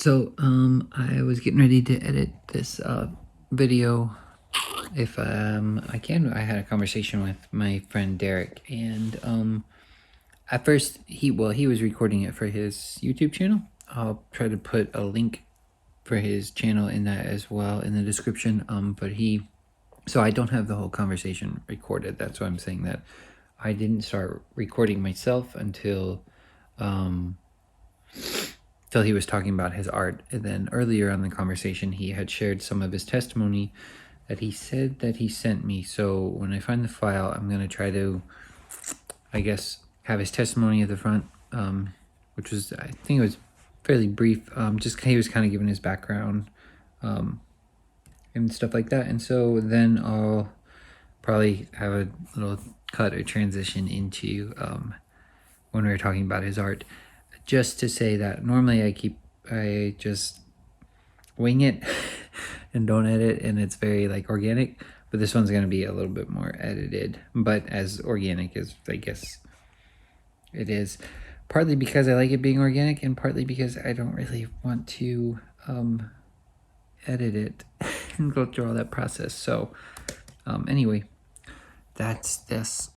So, I was getting ready to edit this video. If I can, I had a conversation with my friend Derek, and at first he was recording it for his YouTube channel. I'll try to put a link for his channel in that as well in the description. So I don't have the whole conversation recorded. That's why I'm saying that I didn't start recording myself until he was talking about his art. And then earlier on in the conversation, he had shared some of his testimony that he said that he sent me. So when I find the file, I'm going to try to, I guess, have his testimony at the front, which was, I think it was fairly brief. Just he was kind of giving his background and stuff like that. And so then I'll probably have a little cut or transition into when we were talking about his art. Just to say that normally I just wing it and don't edit, and it's very like organic, but this one's going to be a little bit more edited, but as organic as I guess it is, partly because I like it being organic and partly because I don't really want to edit it and go through all that process. So anyway, that's this.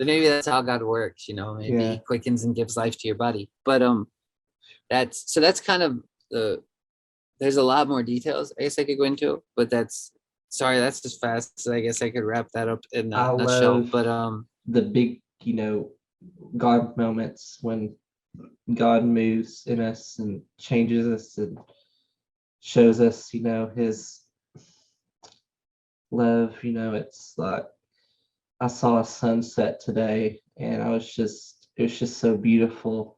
Maybe that's how God works, maybe he quickens and gives life to your body. But that's kind of there's a lot more details I guess I could go into, but that's just fast. So I guess I could wrap that up in a nutshell. But the big, God moments when God moves in us and changes us and shows us, his love. It's like I saw a sunset today and it was just so beautiful.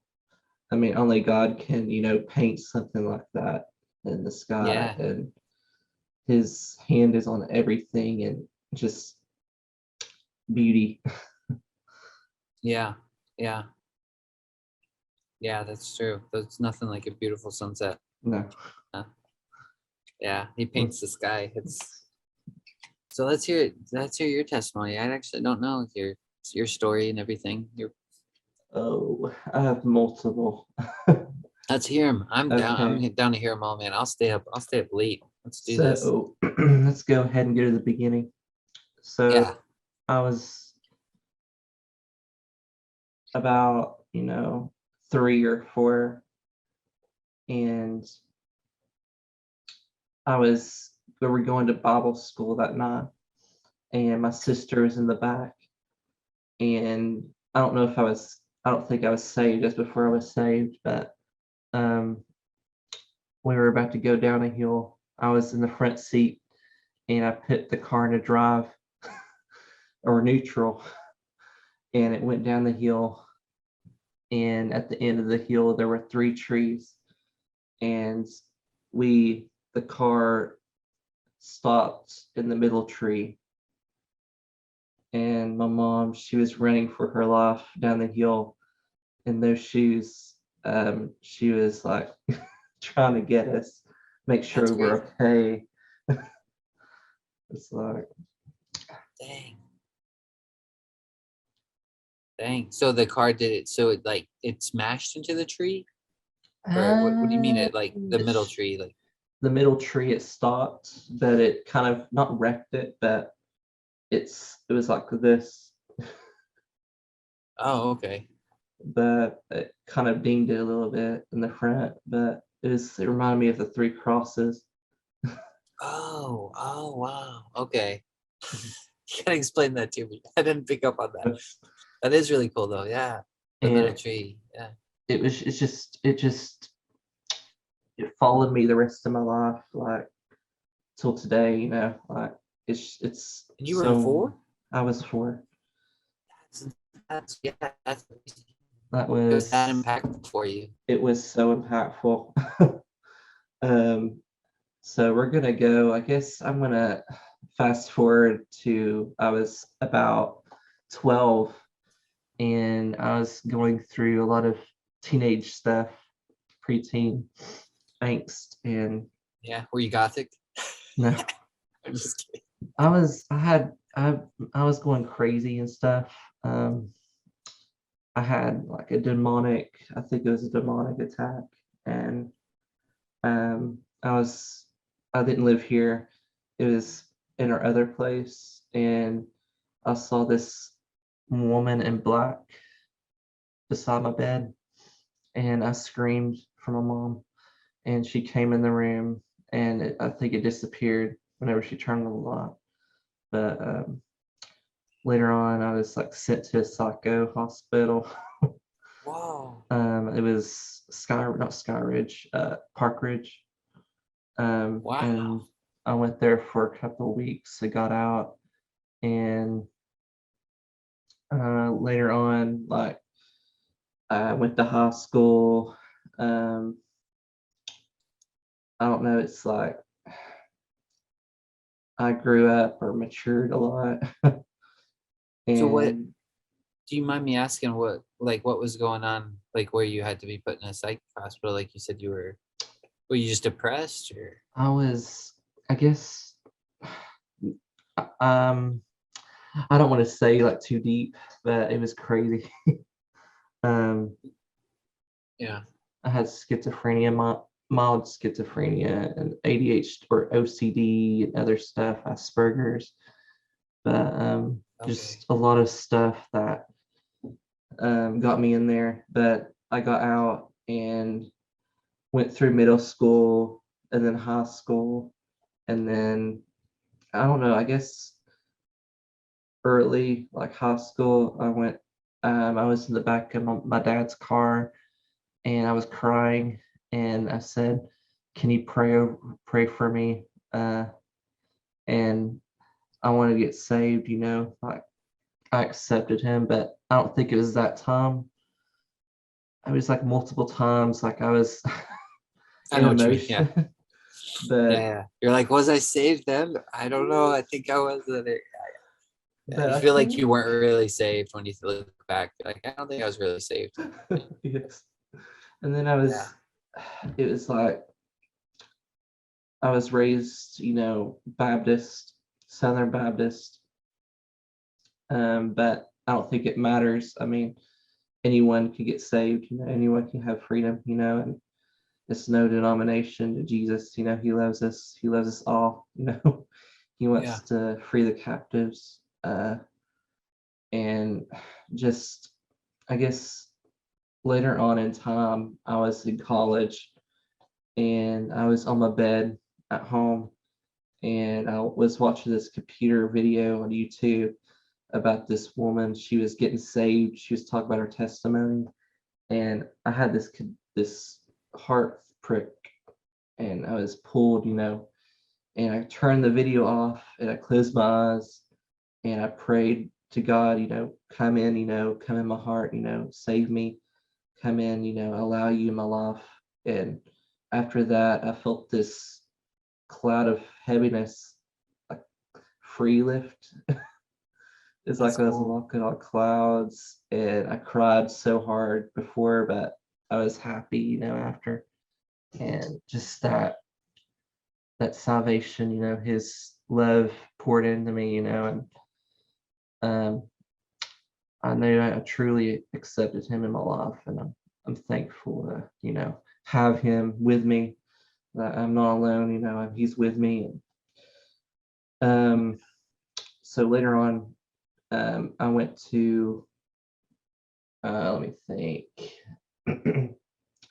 I mean, only God can, paint something like that in the sky. Yeah. And his hand is on everything and just beauty. Yeah, that's true. There's nothing like a beautiful sunset. No. Yeah, he paints the sky. So let's hear your testimony. I actually don't know your story and everything. Oh, I have multiple. Let's hear them. I'm down. Okay. I'm down to hear them all, man. I'll stay up late. Let's do this. So let's go ahead and go to the beginning. So yeah. I was about 3 or 4, and we were going to Bible school that night, and my sister was in the back, and I don't think I was saved just before I was saved, but we were about to go down a hill. I was in the front seat, and I put the car into drive or neutral, and it went down the hill. And at the end of the hill, there were 3 trees, and the car stopped in the middle tree. And my mom, she was running for her life down the hill in those shoes. She was like trying to get us, make sure we're okay. It's like, dang. So the car did it. So it smashed into the tree. Or what do you mean? It like the middle tree, like the middle tree, it stopped, but it kind of not wrecked it, but it was like this. Oh, okay. But it kind of dinged it a little bit in the front, but it reminded me of the 3 crosses. Oh, wow. Okay. You gotta explain that to me. I didn't pick up on that. That is really cool though. Yeah. The middle tree. Yeah. It followed me the rest of my life, like till today, like it's and you were 4? I was 4. That's That was that impactful for you. It was so impactful. So we're gonna go, I guess I'm gonna fast forward to I was about 12, and I was going through a lot of teenage stuff, preteen angst, and yeah. Were you gothic? no. I'm just kidding. I was going crazy and stuff. I had like I think it was a demonic attack, and I was, I didn't live here. It was in our other place, and I saw this woman in black beside my bed, and I screamed for my mom, and she came in the room, and I think it disappeared whenever she turned on the light. But later on, I was like sent to a psycho hospital. Whoa. It was not Sky Ridge, Park Ridge. And Wow. I went there for a couple of weeks. I got out, and later on, like I went to high school. Um, I don't know. It's like I grew up or matured a lot, So what, and do you mind me asking what was going on, like where you had to be put in a psych hospital? Like you said were you just depressed or? I was, I guess, um, I don't want to say like too deep, but it was crazy. Um, Yeah. I had schizophrenia, mild schizophrenia, and ADHD or OCD and other stuff, Asperger's, but Okay. just a lot of stuff that got me in there. But I got out and went through middle school and then high school, and then I don't know, I guess early like high school, I was in the back of my dad's car, and I was crying, and I said, "Can you pray for me?" And I want to get saved. Like I accepted him, but I don't think it was that time. It was like multiple times, like I was I in know what you mean. Yeah. emotion. Yeah. but Yeah. You're like, was I saved then? I don't know. I think I was. Yeah. but You I feel like think you weren't really saved when you look back. You're like, I don't think I was really saved. yes. And then Yeah. it was like I was raised, Baptist, Southern Baptist, but I don't think it matters. I mean, anyone can get saved, anyone can have freedom, and it's no denomination to Jesus. He loves us all, he Yeah. wants to free the captives. And just, I guess later on in time, I was in college, and I was on my bed at home, and I was watching this computer video on YouTube about this woman. She was getting saved. She was talking about her testimony, and I had this heart prick, and I was pulled, and I turned the video off, and I closed my eyes, and I prayed to God, come in my heart, save me, come in, allow you in my life. And after that, I felt this cloud of heaviness, like free lift. It's That's like I was cool. walking on clouds, and I cried so hard before, but I was happy, after. And just that salvation, his love poured into me, and um, I know I truly accepted him in my life, and I'm thankful to, have him with me, that I'm not alone, he's with me. Um, so later on, I went to, let me think,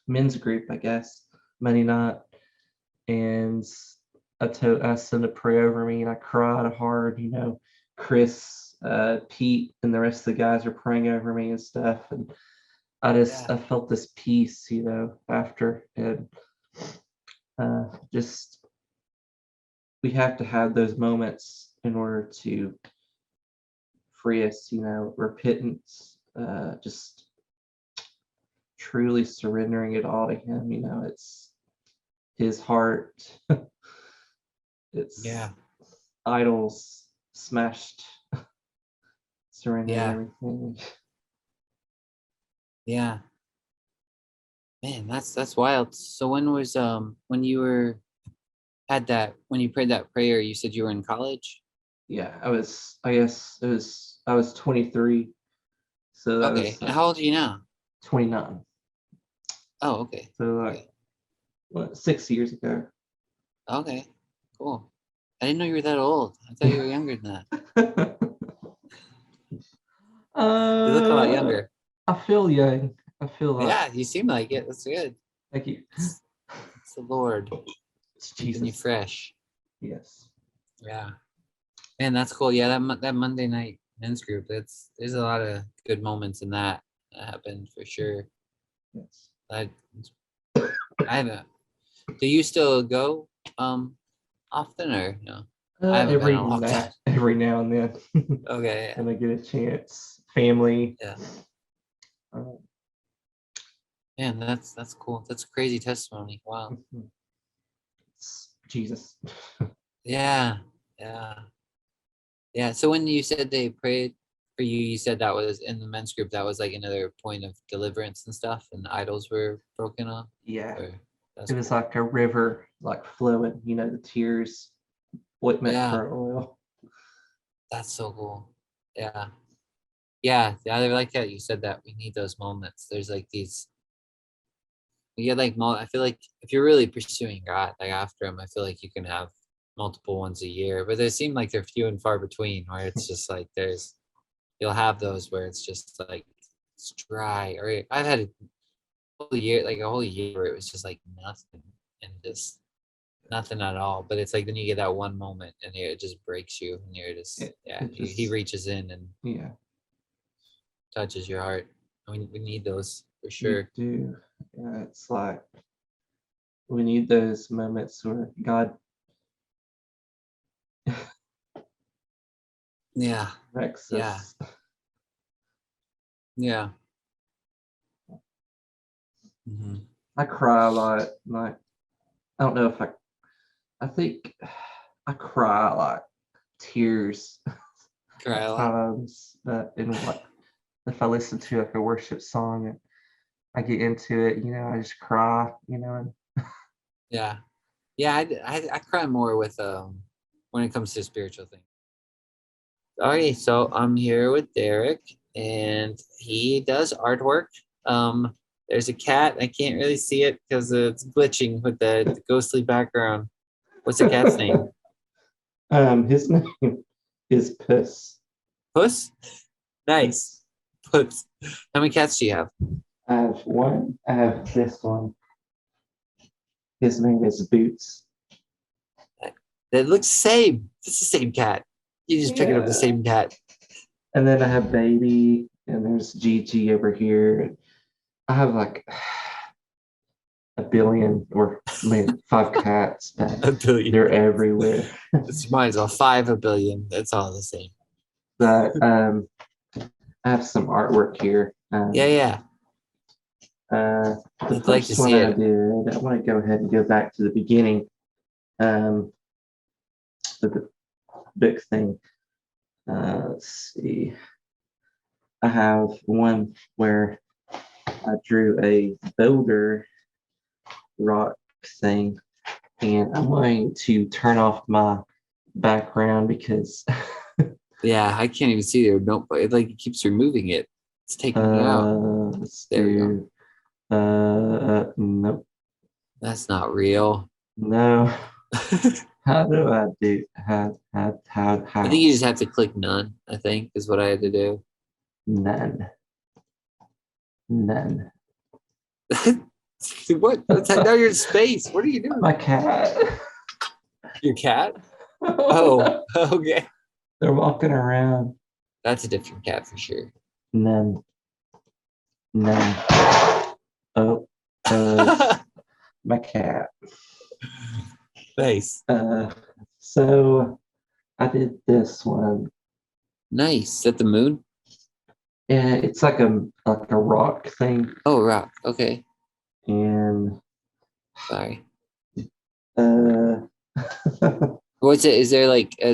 men's group, I guess, Monday night, and I asked them to pray over me, and I cried hard. Chris, Pete, and the rest of the guys were praying over me and stuff, and Yeah. I felt this peace, after, and just we have to have those moments in order to free us, repentance, just truly surrendering it all to him. It's his heart. It's Yeah. idols smashed, surrendering Yeah. everything. Yeah. Man, that's wild. So when you were had that when you prayed that prayer, you said you were in college? yeah, I guess I was 23. So that Okay. was And how old are you now? 29. Oh, okay. So like Okay. what, 6 years ago. Okay. Cool. I didn't know you were that old. I thought you were younger than that. You look a lot younger. I feel young. I feel like Yeah, you seem like it. That's good. thank you. It's the Lord It's keeping you Jesus. fresh. Yes. Yeah. Man, that's cool. Yeah, that Monday night men's group. There's a lot of good moments in that happened for sure. Yes. I I haven't. Do you still go often or no? I haven't been in a long time. Every now and then. Okay. And I get a chance. Family. Yeah. Uh, Man, that's cool. That's a crazy testimony. Wow. it's Jesus. Yeah. Yeah. Yeah. So when you said they prayed for you, you said that was in the men's group. That was like another point of deliverance and stuff, and the idols were broken off. Yeah. Or that's It was cool. like a river, like flowing, the tears, ointment Yeah, for oil. that's so cool. Yeah. Yeah. Yeah. I like that you said that. We need those moments. There's like these. We get like I feel like if you're really pursuing God, like after him, I feel like you can have multiple ones a year, but they seem like they're few and far between. Where it's just like you'll have those where it's just like it's dry. Or I've had a whole year where it was just like nothing and just nothing at all. But it's like then you get that one moment and it just breaks you, and you're just It he just, reaches in and yeah, touches your heart. We need those for you sure. do. Yeah, it's like we need those moments where God Yeah. wrecks Yeah. us. Yeah. Hmm. I cry a lot. Like, I don't know if I think I cry like tears Cry at a lot. times. In like, if I listen to like a worship song and I get into it, I just cry, and Yeah. Yeah, I cry more with when it comes to spiritual things. Okay, so I'm here with Derek, and he does artwork. Um, there's a cat. I can't really see it because it's glitching with the ghostly background. What's the cat's name? His name is Puss. Puss. Nice. Puss. Puss. How many cats do you have? I have one. I have this one. His name is Boots. That looks the same. It's the same cat. You just picking up the Yeah. same cat. And then I have Baby, and there's Gigi over here. I have like a billion or maybe 5 cats, but A billion. they're everywhere. It's might as well 5 a billion. It's all the same. But I have some artwork here. Yeah, yeah. The I'd like to first one see I it. did, I want to go ahead and go back to the beginning. The big thing. Let's see. I have one where I drew a boulder rock thing, and I'm going to turn off my background because Yeah, I can't even see there. No, but it keeps removing it. It's taking it out. let's There we go. do nope, That's not real. no. I How do I do how think you just have to click none, I think, is what I had to do. none. What? Now you're in space. What are you doing? My cat. Your cat? Oh, okay. They're walking around. That's a different cat for sure. None. Oh, my cat. Nice. So I did this one. Nice. Is that the moon? Yeah, it's like a rock thing, Oh, rock. Okay. and Sorry. uh, What's it? Is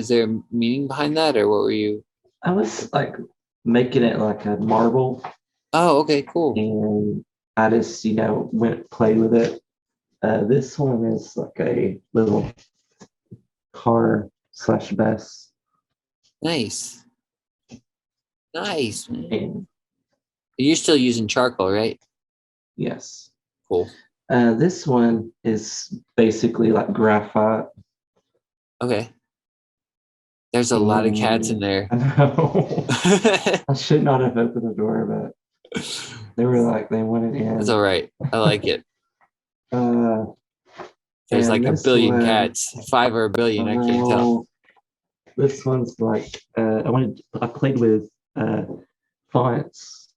there meaning behind that, or what were you? I was like making it like a marble, Oh, okay, cool. and I just went play with it. This one is like a little car slash bus. Nice. Nice, man. And You're still using charcoal, right? yes, Cool. this one is basically like graphite. Okay. There's a lot of cats in there. I know. I should not have opened the door, but they were like they wanted in. That's all right. I like it. Uh, There's and like a this billion one, cats. 5 or a billion, I can't tell. This one's like I played with fonts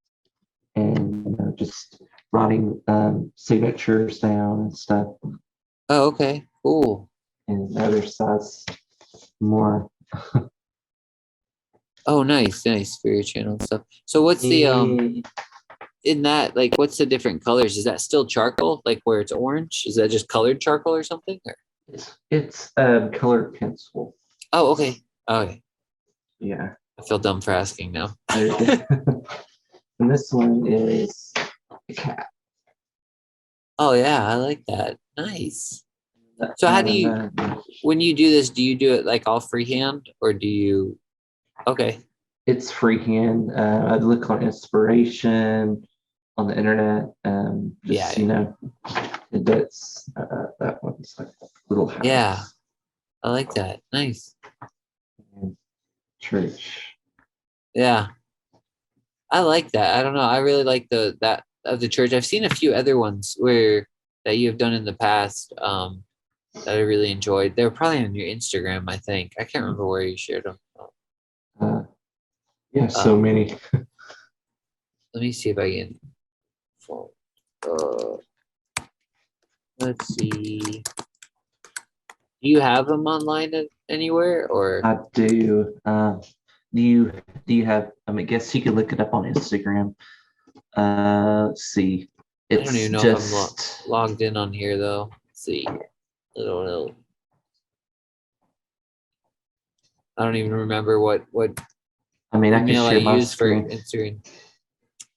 and just writing signatures down and stuff. Oh, okay. Cool. And the other side's more. Oh, nice, nice for your channel and stuff. So what's the in that, like, what's the different colors? Is that still charcoal, like where it's orange? Is that just colored charcoal or something? Or? It's colored pencil. Oh, okay. Okay. Yeah. I feel dumb for asking now. And this one is a cat. Oh yeah, I like that. Nice. So how do you, when you do this, do you do it like all freehand or do you? Okay. It's freehand. I'd look on inspiration on the internet. Yeah, You know, that's that one's like a little house. Yeah, I like that. Nice. And church. Yeah, I like that. I don't know. I really like that of the church. I've seen a few other ones where that you have done in the past that I really enjoyed. They were probably on your Instagram, I think. I can't remember where you shared them. Yeah, so many. Let me see if I can. Let's see. Do you have them online anywhere or? I do. Do you have? I mean, I guess you could look it up on Instagram. Let's see. I don't even know if I'm logged in on here though. Let's see. I don't know. I don't even remember what I mean, I can share my use screen. for Instagram.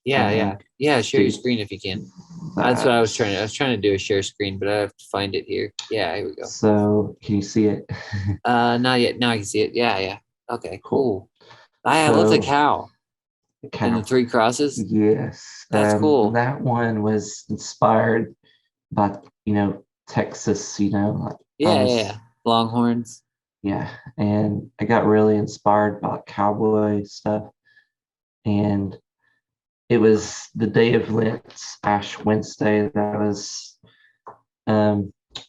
Yeah. Share your screen if you can. That's what I was trying to do a share screen, but I have to find it here. Yeah, here we go. So can you see it? Not yet. Now I can see it. Yeah. Okay, cool. I love the cow. And the 3 crosses. Yes, that's cool. That one was inspired by Texas. Like yeah. Longhorns. Yeah, and I got really inspired by cowboy stuff, and it was the day of Lent, Ash Wednesday. That was,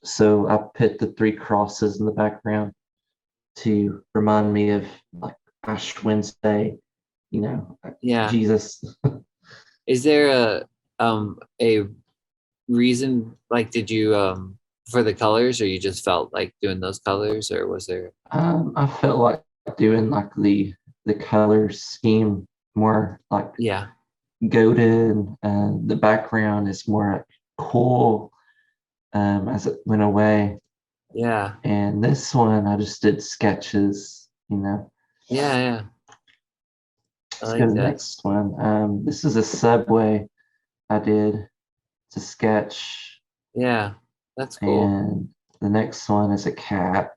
so I put the 3 crosses in the background to remind me of like Ash Wednesday, Yeah. Jesus. Is there a reason, like, did you for the colors, or you just felt like doing those colors, or was there? I felt like doing like the color scheme more like golden, and the background is more cool as it went away. Yeah. And this one I just did sketches. Yeah. Let's go to the next one. This is a subway I did to sketch. Yeah, that's cool. And the next one is a cat.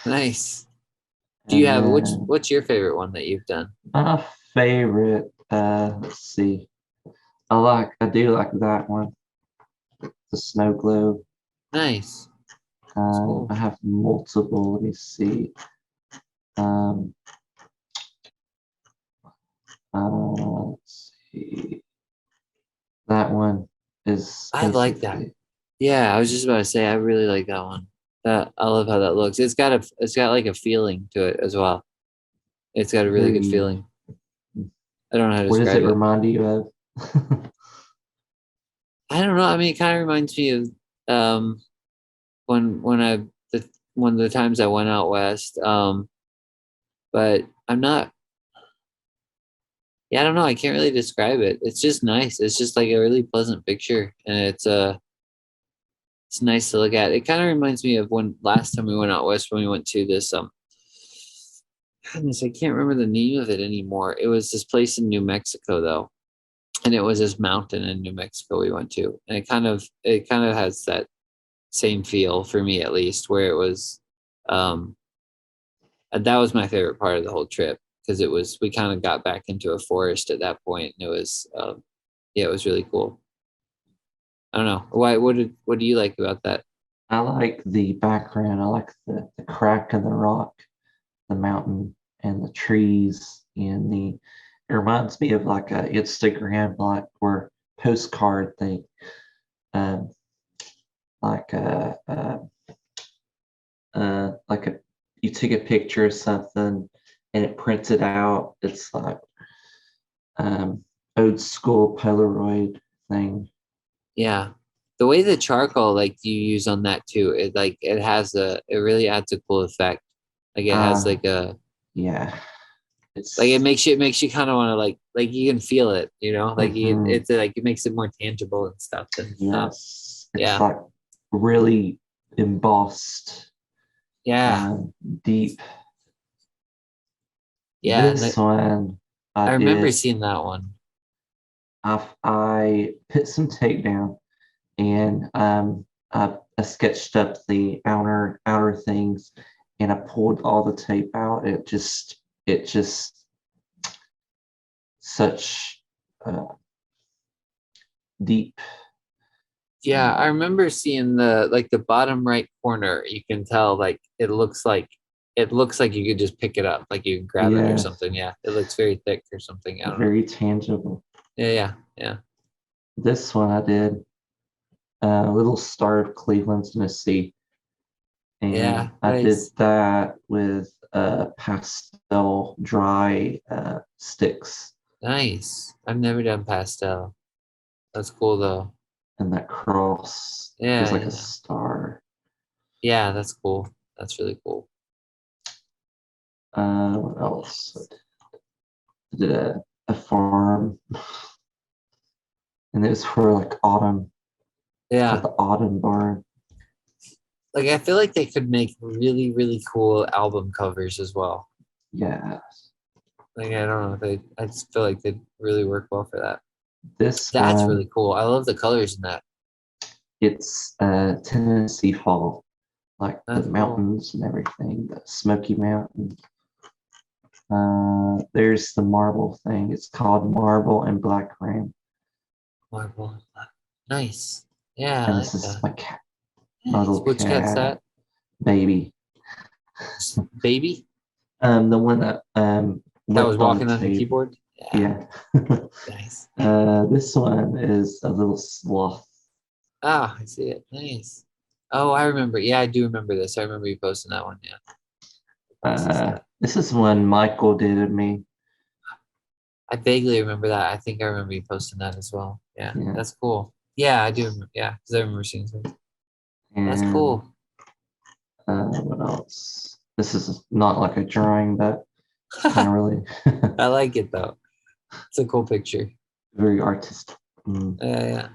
Nice. Do you have what's your favorite one that you've done? My favorite, let's see. I do like that one. The snow globe. Nice. Cool. I have multiple. Let me see. Let's see. That one is. I like that. Yeah, I was just about to say I really like that one. I love how that looks. It's got like a feeling to it as well. It's got a really good feeling. I don't know how to describe it. What does it remind you of? I don't know. I mean, it kind of reminds me of one of the times I went out west. But I'm not. Yeah, I don't know. I can't really describe it. It's just nice. It's just like a really pleasant picture, and it's nice to look at. It kind of reminds me of when last time we went out west, when we went to this goodness, I can't remember the name of it anymore. It was this place in New Mexico though, and it was this mountain in New Mexico we went to, and it kind of has that same feel for me, at least, where it was That was my favorite part of the whole trip because we kind of got back into a forest at that point, and it was yeah, it was really cool. I don't know why. What do you like about that? I like the background. I like the crack in the rock, the mountain, and the trees, and the. It reminds me of like a Instagram like or postcard thing, um, like like a you take a picture of something and it prints it out. It's like um, old school Polaroid thing. Yeah, the way the charcoal like you use on that too, it really adds a cool effect. Like it has Uh, yeah, it it's makes you kind of want to like you can feel it, like mhm, it's like it makes it more tangible and stuff. And yes, it's yeah, like really embossed, yeah, um, deep. yeah. And This one I I remember did. seeing that one. I put some tape down and I sketched up the outer things and I pulled all the tape out. It just such uh, deep. Yeah, I Uh, remember seeing the bottom right corner. You can tell like it looks like you could just pick it up, like you can grab it or yes, something. Yeah, it looks very thick or something. I don't know. very tangible. Yeah, yeah, yeah, This one I did a little star of Cleveland, Tennessee, and yeah. I did Nice, that with pastel dry sticks nice. I've never done pastel. That's cool though. and that cross is Yeah, like a yeah, star. yeah. That's cool. That's really cool. What else? I did a farm, and it was for like autumn. It's called Yeah, the Autumn Barn. like I feel like they could make really, really cool album covers as well. Yeah, Like I don't know, I just feel like they'd really work well for that. this That's one really cool. I love the colors in that. it's Tennessee fall, like the That's cool. mountains and everything, the Smoky Mountains. There's the marble thing. It's called Marble and Black Rain, Marble. Nice. Yeah, I and this like is that. my cat, my Nice. little Which cat's cat that? baby. Baby? The one that That went was on the walking on the table. keyboard? Yeah. Yeah. Nice. This one is a little sloth. Ah, I see it. Nice. Oh, I remember. Yeah, I do remember this. I remember you posting that one. Yeah. Posted that. This is one Michael did of me. I vaguely remember that. I think I remember you posting that as well. Yeah, Yeah. that's cool. Yeah, I do. Yeah, because I remember seeing something. That's And cool. what else? This is not like a drawing, but it's kind of really I like it though. It's a cool picture. very artistic. Yeah, yeah.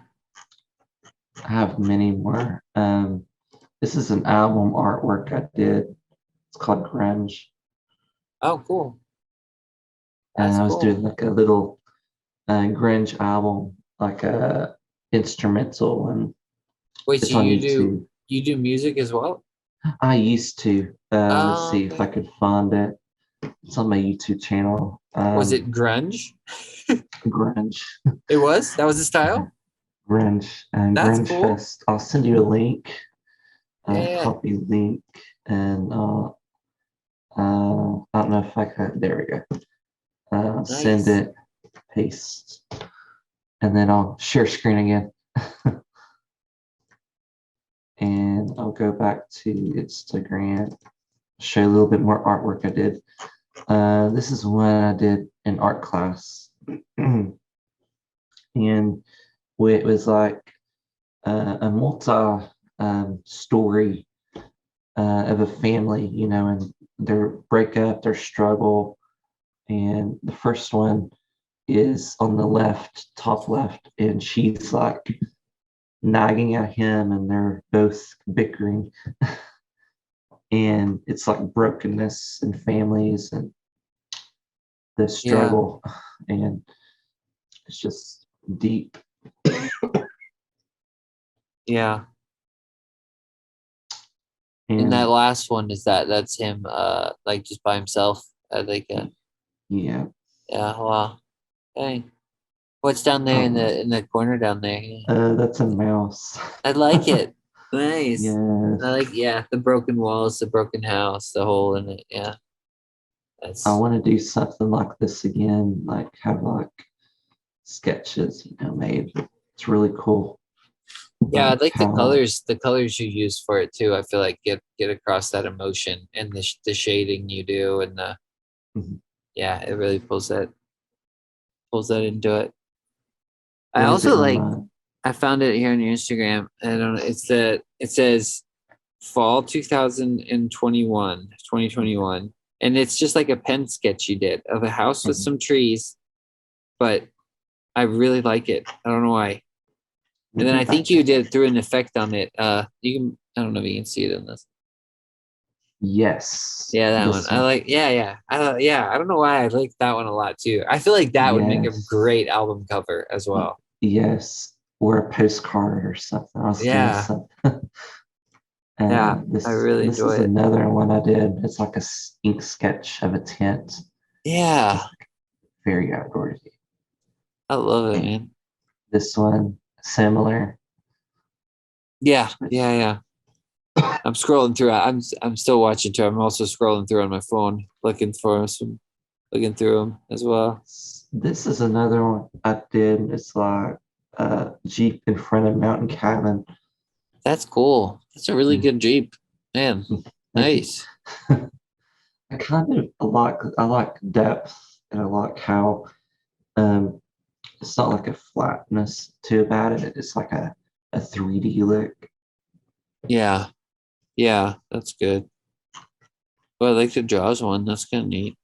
I have many more. This is an album artwork I did. It's called Grunge. Oh, cool. And That's I was doing cool. like a little grunge album, like a instrumental, and Wait, so it's on YouTube. you do music as well? I used to. Let's Oh, see if I okay. could find it. It's on my YouTube channel. Was it grunge? Grunge, It was? That was the style? Grunge, and That's Grunge cool. Fest. I'll send you a link, Yeah, yeah. copy link, and I don't know if I could. There we go. Send Nice. it, paste, and then I'll share screen again. And I'll go back to Instagram, show a little bit more artwork I did. This is when I did an art class, and it was like a multi story of a family, and their breakup, their struggle. And the first one is on the left, top left, and she's like nagging at him, and they're both bickering. And it's like brokenness in families and the Yeah. struggle, and it's just deep. Yeah. And that And last one is that's him like just by himself. Like yeah, yeah, wow. Dang. What's down there in oh, the corner down there? that's a mouse. I like it. Nice. I Yes, like yeah, the broken walls, the broken house, the hole in it. Yeah. I That's want to do something like this again, like have like sketches, made. It's really cool. yeah, I Like like how, the colors you use for it too. I feel like get across that emotion and the shading you do and the mhm. yeah, it really pulls that into it. I What does it also like remind? I found it here on your Instagram. I don't know. It says fall 2021, 2021. And it's just like a pen sketch you did of a house with Mhm. some trees, but I really like it. I don't know why. And then Looking I think back you at did threw an effect on it. You can I don't know if you can see it in this. yes, Yeah, that one. this I one. like yeah, yeah. Yeah, I don't know why I like that one a lot too. I feel like that would make a Yes, great album cover as well. yes, or a postcard or something. I was doing Yeah. something. Yeah, And I this really this enjoy is it. another one I did. It's like a ink sketch of a tent. Yeah, It's very outdoorsy. I love it, And man. this one similar. Yeah, yeah, yeah. I'm scrolling through. I'm still watching too. I'm also scrolling through on my phone, looking through them as well. This is another one I did. It's like a Jeep in front of mountain cabin. That's cool. That's a really Mm, good Jeep, man. thank you. Nice. I kind of I like depth and I like how um it's not like a flatness to about it. It's like a 3D look. Yeah, yeah, that's good. Well, I like the Jaws one. That's kind of neat.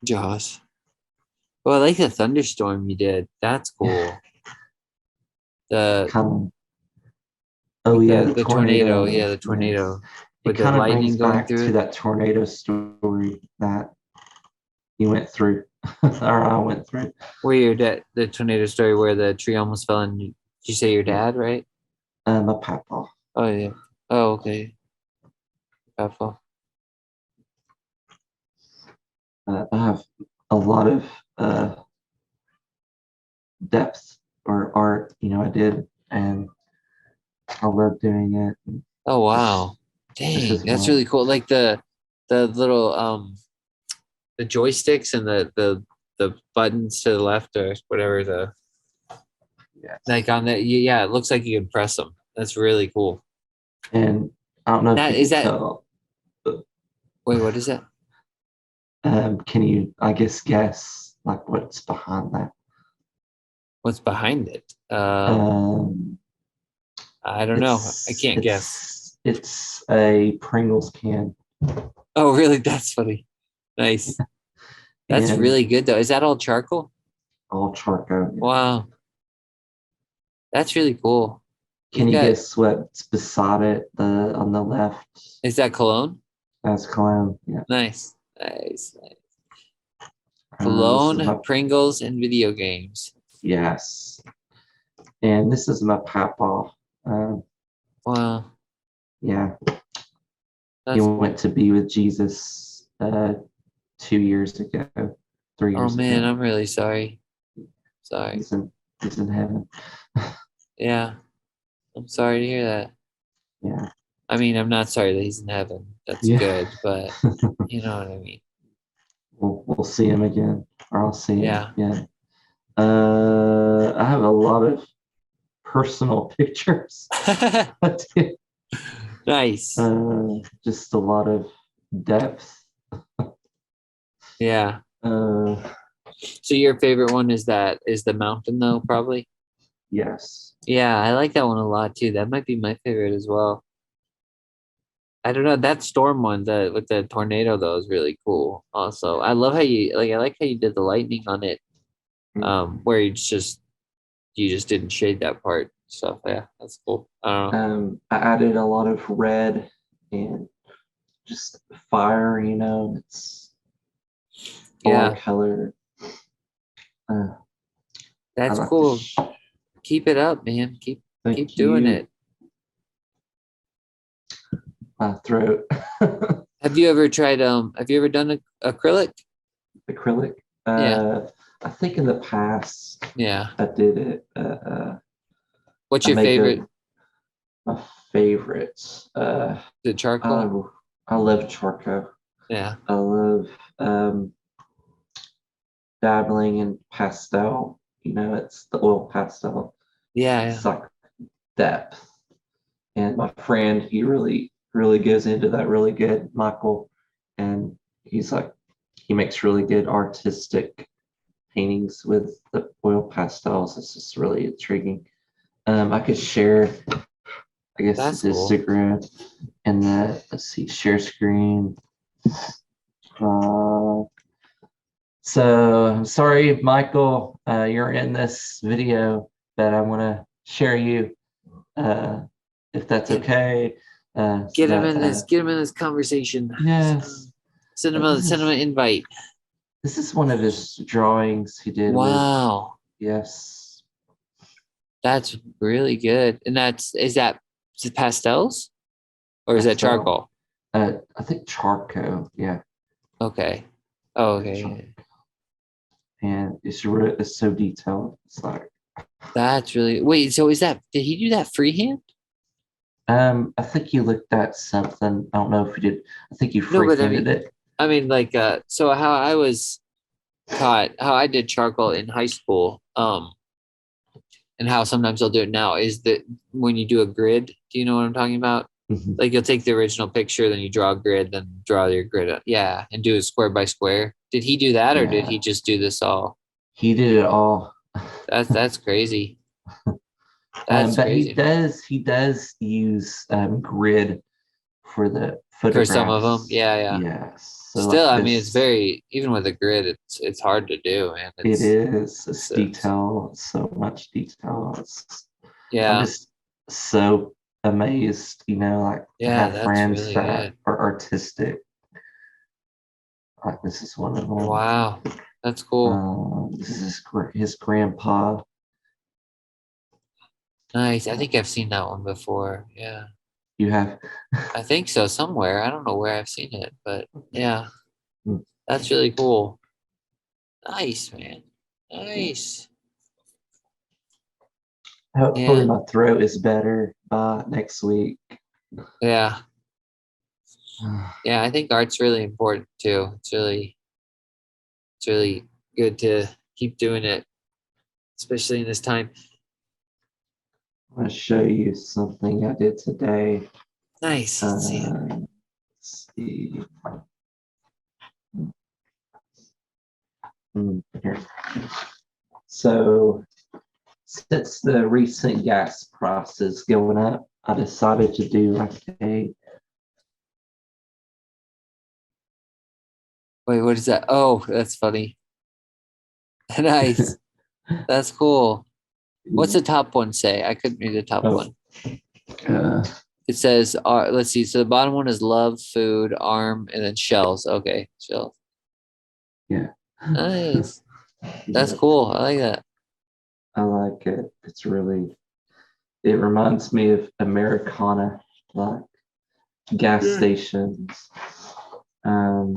Jaws. Well, I like the thunderstorm you did. That's cool. The Kind of, oh like yeah, the the tornado. tornado. Yeah, the Yes. tornado It with the kind of brings lightning going back through to it. that tornado story that you went through, or I went through. Where your dad, the tornado story where the tree almost fell and did you say your Yeah. dad, right? My papa. Oh yeah. Oh okay. Powerful. I have a lot of uh, depth or art, I did, and I love doing it. Oh This wow. this Dang, is that's what, really cool. Like the little the joysticks and the buttons to the left or whatever the yes. like on the yeah, it looks like you can press them. That's really cool. And I don't know if That you is can that tell. But, wait, what is that? can you, I guess like what's behind that? What's behind it? Um, I don't know. I it's can't guess. it's it's a Pringles can, Oh really? That's funny. Nice. That's and really good though. Is that all charcoal? all charcoal. Yeah. Wow. That's really cool. Can You've you got guess what's beside it? The on the left, is that cologne? that's clown. Yeah. Nice. Nice. This is Cologne, my Pringles, and video games. yes, and this is my papa. Um, Wow. yeah, he That's went to be with Jesus 2 years ago, three oh years man, ago. I'm really sorry. Sorry. He's in he's in heaven. Yeah. I'm sorry to hear that. Yeah, I mean, I'm not sorry that he's in heaven. That's yeah. good, but you know what I mean. We'll see him again, or I'll see him Yeah. again. I have a lot of personal pictures. Nice. Just a lot of depth. Yeah. Uh, So your favorite one is the mountain though, probably? yes. Yeah, I like that one a lot too. That might be my favorite as well. I don't know. That storm one, the with the tornado though, is really cool. Also, I love how I like how you did the lightning on it. Where you just didn't shade that part. So yeah, that's cool. I don't know. I added a lot of red and just fire. It's a lot of Yeah, color. Uh, I that's like to. cool. Keep it up, man. Keep Thank doing you. it. my throat. Have you ever tried have you ever done acrylic? Acrylic. Yeah. I think in the past Yeah. I did it. What's I your make favorite? my favorites. The I, charcoal? I love charcoal. Yeah. I love dabbling in pastel. It's the oil pastel. Yeah, yeah. It's like depth. And my friend, he really, really goes into that really good, Michael. And he makes really good artistic paintings with the oil pastels. It's just really intriguing. I could share, I guess, his That's cool. Instagram and let's see, share screen. Uh, so I'm sorry, Michael, you're in this video, but I want to share you, uh, if that's Get okay. So get him that, in this. Get him in this conversation. yes, this Send him an is invite. this is one of his drawings he did with, Wow, yes, that's really good. And is it pastels or is that pastel. charcoal? I think charcoal, yeah, Okay. Oh, charcoal. okay. And it's so detailed. It's like, That's really wait. So did he do that freehand? I think you looked at something. I don't know if you did. I think you No, but freehanded it. I mean, like, so how I was taught, how I did charcoal in high school, and how sometimes I'll do it now is that when you do a grid, do you know what I'm talking about? Mhm. Like you'll take the original picture, then you draw a grid, then draw your grid. Yeah, and do it square by square. Did he do that, or did Yeah, he just do this all? he did it all. That's crazy. That's But he crazy does he does use grid for the for some of them. photographs. Yeah, yeah. Yes. So Still, like I mean, it's this, very even with a grid, it's hard to do, man. it is. It's It's detail. So much detail. I'm yeah, just so amazed. Like I yeah. have That's friends really that good. are artistic. Like this is one of them. Wow, that's cool. This is his grandpa. Nice. I think I've seen that one before. Yeah. You have. I think so somewhere. I don't know where I've seen it, but yeah, that's really cool. Nice, man. Nice. Hopefully, Yeah. my throat is better by next week. Yeah. Yeah, I think art's really important too. It's really good to keep doing it, especially in this time. I'm going to show you something I did today. Nice. Let's see it. Let's see. Here. So, since the recent gas prices going up, I decided to do like a Wait, what is that? Oh, that's funny. Nice. That's cool. What's the top one say? I couldn't read the top oh, one. uh, It says, let's see. So the bottom one is love, food, arm, and then shells. Okay, shells. yeah. Nice. That's Yeah, cool. I like that. I like it. It reminds me of Americana, like gas Yeah. stations. I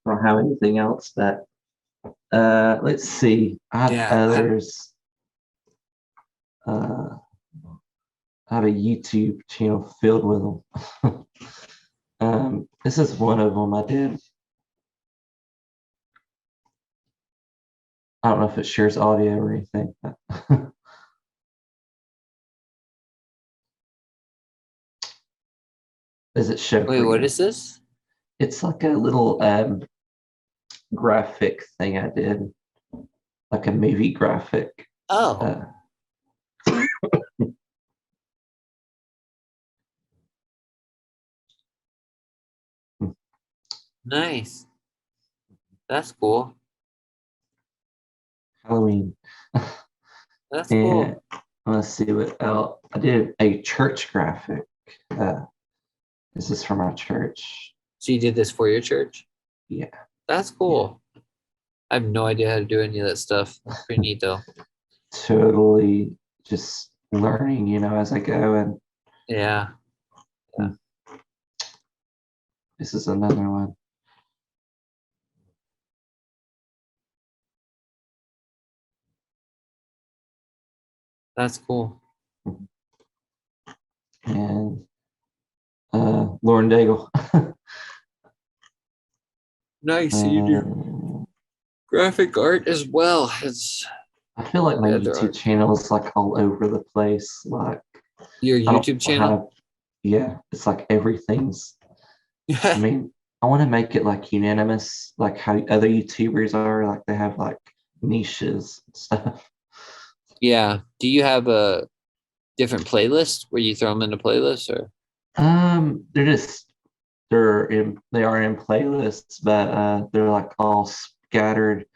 don't have anything else, but let's see. I have Yeah. others. I have a YouTube channel filled with them. This is one of them I did. I don't know if it shares audio or anything, but does it show Wait, for what you? is this? It's like a little graphic thing I did, like a movie graphic. Oh, Uh, nice. That's cool. Halloween. That's And cool. let's see what else. I did a church graphic. Uh, this is from our church. So you did this for your church? Yeah, That's yeah. cool. I have no idea how to do any of that stuff. That's pretty neat though. Totally just learning, as I go. And Yeah. Yeah. This is another one. That's cool. And Lauren Daigle. Nice. So you do graphic art as well as I feel like my the other YouTube art. channel is like all over the place. Like Your I don't YouTube channel? have, yeah, it's like everything's. I mean, I want to make it like unanimous, like how other YouTubers are. Like they have like niches and stuff. Yeah. Do you have a different playlist where you throw them into playlists or? They're just they are in playlists, but they're like all scattered.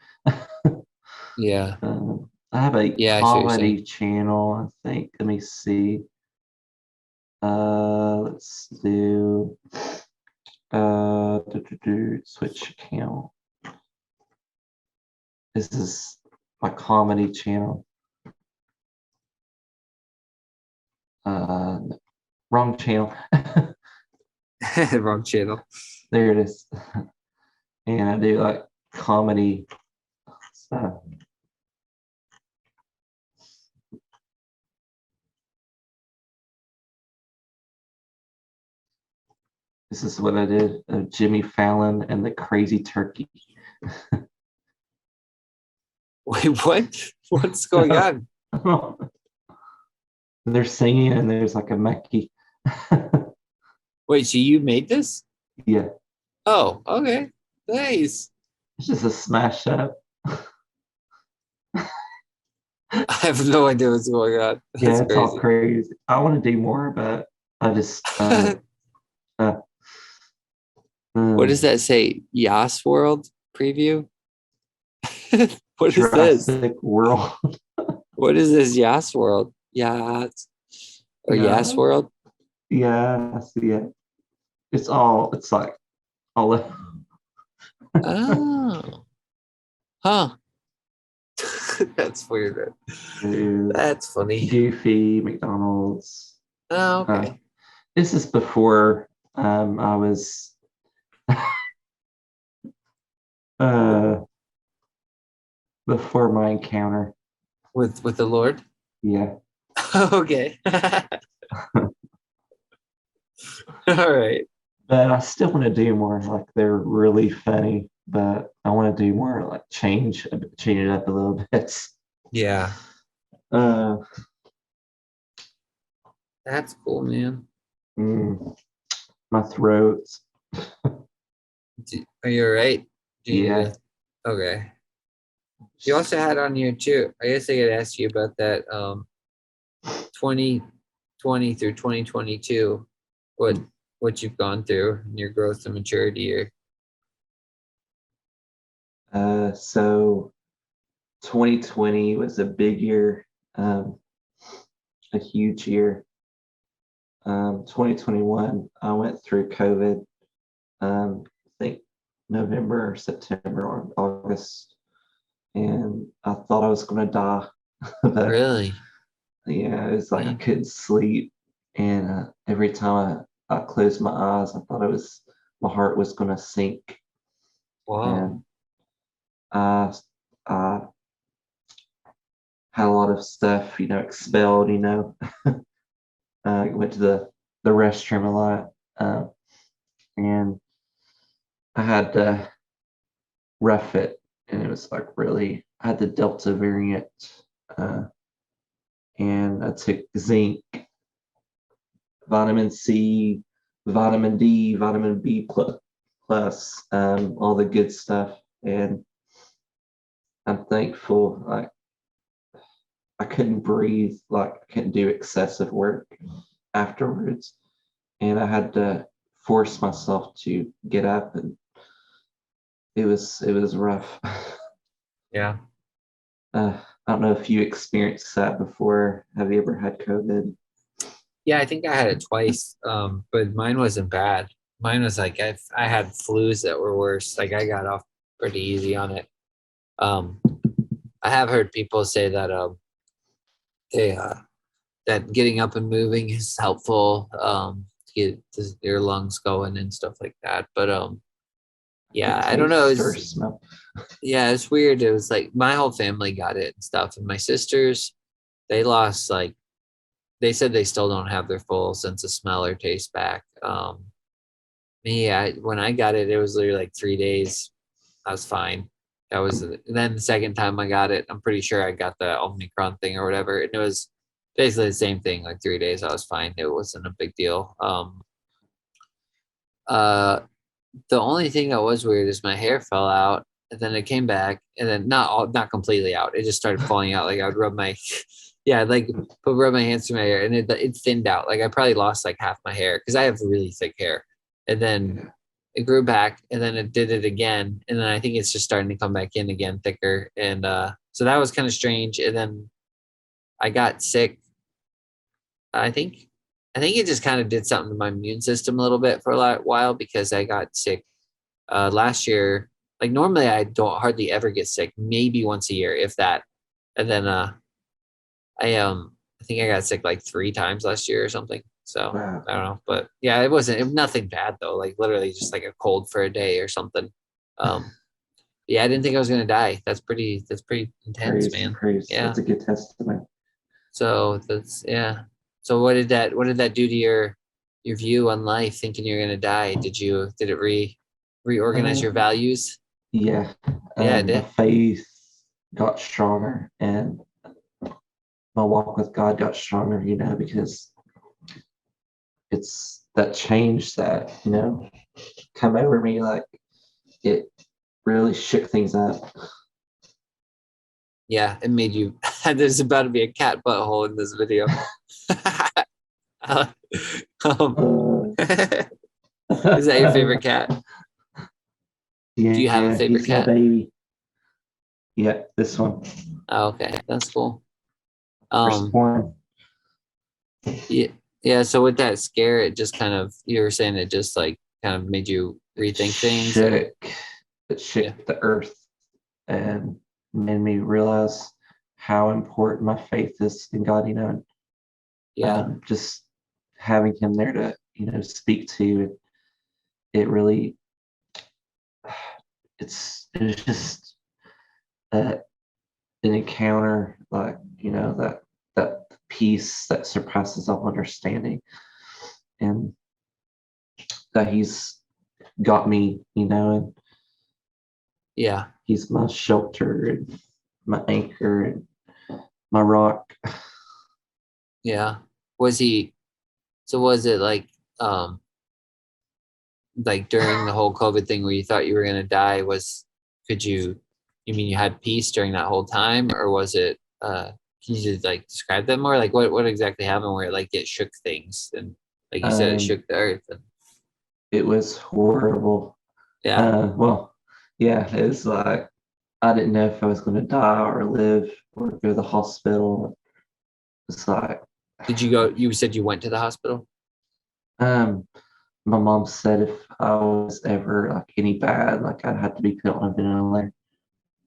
Yeah. I have a Yeah, I see what you're saying. comedy channel, I think. Let me see. Let's do switch account. This is my comedy channel. Uh, wrong channel. Wrong channel. There it is. And I do like comedy stuff. This is what I did of Jimmy Fallon and the Crazy Turkey. Wait, what? What's going on? They're singing and there's like a monkey. Wait, so you made this? Yeah, Oh, okay. Nice. it's just a smash up. I have no idea what's going on. Yeah, That's it's all crazy. crazy. I want to do more, but I just uh, What uh, does that say? Yas World preview? What is this? Jurassic World. What is this Yas World? Yas or Yas Yeah, World? yeah, I see it. It's like all Oh, huh. That's weird. is That's funny. Goofy, McDonald's. Oh, Uh, okay. this is before I was uh, before my encounter. With the Lord? Yeah. Okay. All right. But I still want to do more. Like they're really funny, but I want to do more. Like change it up a little bit. Yeah. Uh, That's cool, man. mm, my throat. Are you all right? Do you need Yeah. to? Okay. You also had on here too. I guess I could ask you about that 2020 through 2022. What you've gone through in your growth and maturity or So 2020 was a big year, a huge year. 2021, I went through COVID. I think November or September or August, and I thought I was going to die. But really? yeah, it was like I Yeah. couldn't sleep, and every time I closed my eyes, I thought my heart was going to sink, Wow. and I I had a lot of stuff, expelled. Went to the restroom a lot, and I had to rough it, and it was like really. I had the Delta variant, uh, and I took zinc, vitamin C, vitamin D, vitamin B plus, all the good stuff. And I'm thankful. Like I couldn't breathe, like I couldn't do excessive work afterwards, and I had to force myself to get up, and it was rough. Yeah. I don't know if you experienced that before. Have you ever had COVID? Yeah, I think I had it twice. But mine wasn't bad. Mine was like I had flus that were worse. Like I got off pretty easy on it. Um, I have heard people say that they that getting up and moving is helpful. get their lungs going and stuff like that. But yeah, The I don't know. taste or smell. Yeah, it's weird. It was like my whole family got it and stuff, and my sisters, they lost like they said they still don't have their full sense of smell or taste back. Me, when I got it, it was literally like 3 days. I was fine. That was then the second time I got it. I'm pretty sure I got the Omicron thing or whatever, and it was basically the same thing. Like 3 days, I was fine. It wasn't a big deal. Uh, the only thing that was weird is my hair fell out, and then it came back, and then not completely out. It just started falling out. Like I would rub my, yeah, like rub my hands through my hair, and it thinned out. Like I probably lost like half my hair because I have really thick hair, and then it grew back, and then it did it again, and then I think it's just starting to come back in again, thicker, and so that was kind of strange. And then I got sick. I think it just kind of did something to my immune system a little bit for a while because I got sick last year. Like normally I don't hardly ever get sick, maybe once a year, if that. And then I think I got sick like 3 times last year or something. So Wow. I don't know, but yeah, it wasn't nothing bad though. Like literally just like a cold for a day or something. Yeah, I didn't think I was gonna die. That's pretty intense, man. Yeah. That's a good testament. So that's yeah. So what did that do to your view on life, thinking you're gonna die? Did it reorganize your values? Yeah, Yeah, it my did. faith got stronger and my walk with God got stronger, because it's that change that, come over me. Like it really shook things up. Yeah, it made you. There's about to be a cat butthole in this video. um, is that your favorite cat? Yeah, Do you have a favorite he's my cat? baby. Yeah, this one. Oh, okay, that's cool. Firstborn. Yeah, yeah. So with that scare, it just kind of you were saying it just like kind of made you rethink things. It shook the earth and made me realize how important my faith is in God, Yeah, just having him there to, speak to. It really, it's just an encounter, like, that peace that surpasses all understanding. And that he's got me, and yeah, he's my shelter and my anchor and my rock. yeah. Was he? So was it like during the whole COVID thing where you thought you were gonna die? Could you mean you had peace during that whole time, or was it? Can you just like describe that more? Like what exactly happened where like it shook things and like you said it Um, shook the earth and it was horrible. yeah. Well, yeah, it's like I didn't know if I was going to die or live or go to the hospital. It's like, Did you go? You said you went to the hospital. um, my mom said if I was ever like any bad, like I'd have to be put on a ventilator,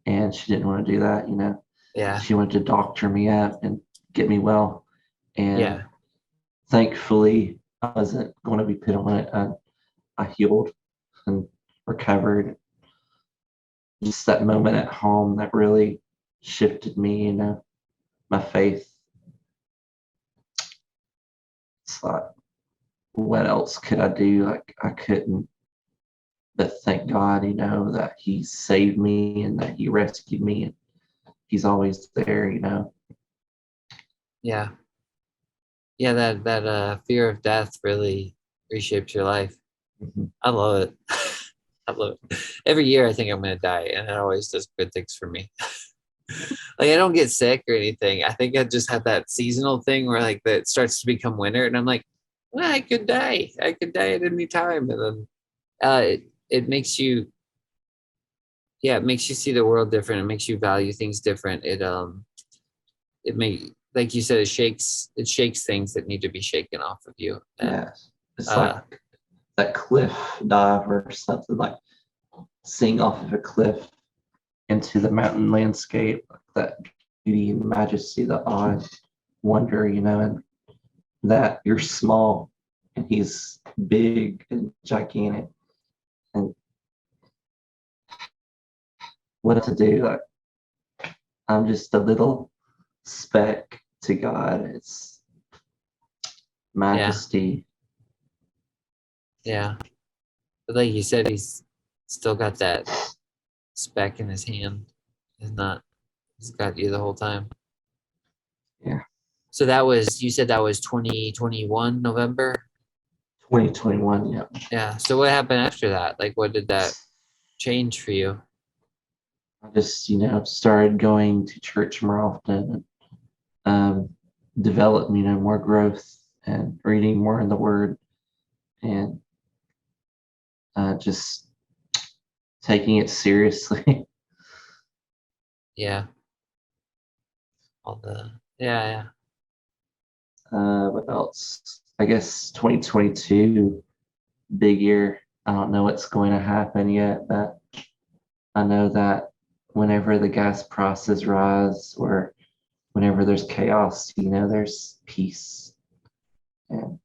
and she didn't want to do that. Yeah, She wanted to doctor me up and get me well, and yeah, thankfully I wasn't going to be put on it. I healed and recovered. Just that moment at home that really shifted me, my faith. It's like, what else could I do? Like, I couldn't, but thank God, that He saved me and that He rescued me, and He's always there. yeah, yeah. That fear of death really reshapes your life. Mhm. I love it. I love it. Every year I think I'm gonna die, and it always does good things for me. Like I don't get sick or anything. I think I just have that seasonal thing where like that starts to become winter, and I'm like, well, I could die. I could die at any time, and then it makes you, yeah, it makes you see the world different. It makes you value things different. It may like you said, it shakes things that need to be shaken off of you, and Yes. It's uh, like that cliff dive or something, like seeing off of a cliff into the mountain landscape, like that beauty and majesty, the awe and wonder, and that you're small and he's big and gigantic. And what to do? Like, I'm just a little speck to God. It's Yeah. majesty. Yeah. But like you said, he's still got that speck in his hand. He's got you the whole time. Yeah. So you said that was 2021 November? 2021. Yeah. Yeah. So what happened after that? Like, what did that change for you? I just, started going to church more often, developed, more growth and reading more in the Word, and just taking it seriously. Yeah. Yeah. What else? I guess 2022, big year. I don't know what's going to happen yet, but I know that whenever the gas prices rise or whenever there's chaos, there's peace. And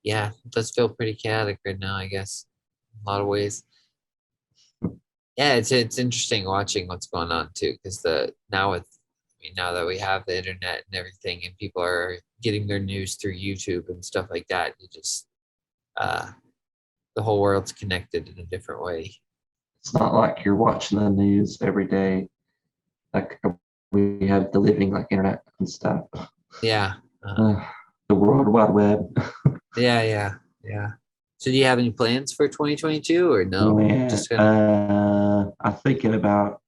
Yeah. It does feel pretty chaotic right now, I guess, in a lot of ways. Yeah, it's interesting watching what's going on too, because now that we have the internet and everything, and people are getting their news through YouTube and stuff like that, uh, the whole world's connected in a different way. it's not like you're watching the news every day. Like we have the living like internet and stuff. Yeah, The World Wide Web. yeah. So, do you have any plans for 2022 or no? Man, Just gonna. I'm thinking about.